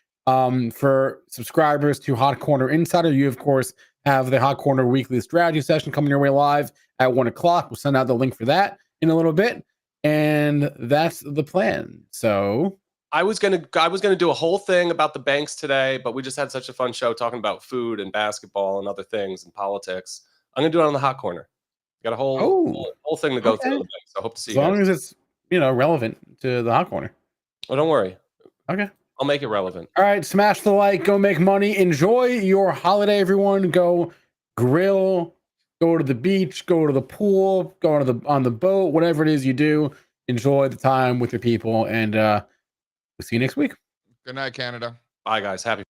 For subscribers to Hot Corner Insider, you of course have the Hot Corner weekly strategy session coming your way live at 1:00. We'll send out the link for that in a little bit. And that's the plan. So I was gonna do a whole thing about the banks today, but we just had such a fun show talking about food and basketball and other things and politics. I'm gonna do it on the Hot Corner. Got a whole thing to go through. The banks, so I hope to see you guys. As long as it's relevant to the Hot Corner. Oh, don't worry. Okay. I'll make it relevant. All right, smash the like, go make money, enjoy your holiday, everyone. Go grill. Go to the beach, go to the pool, go on the boat, whatever it is you do. Enjoy the time with your people, and we'll see you next week. Good night, Canada. Bye, guys. Happy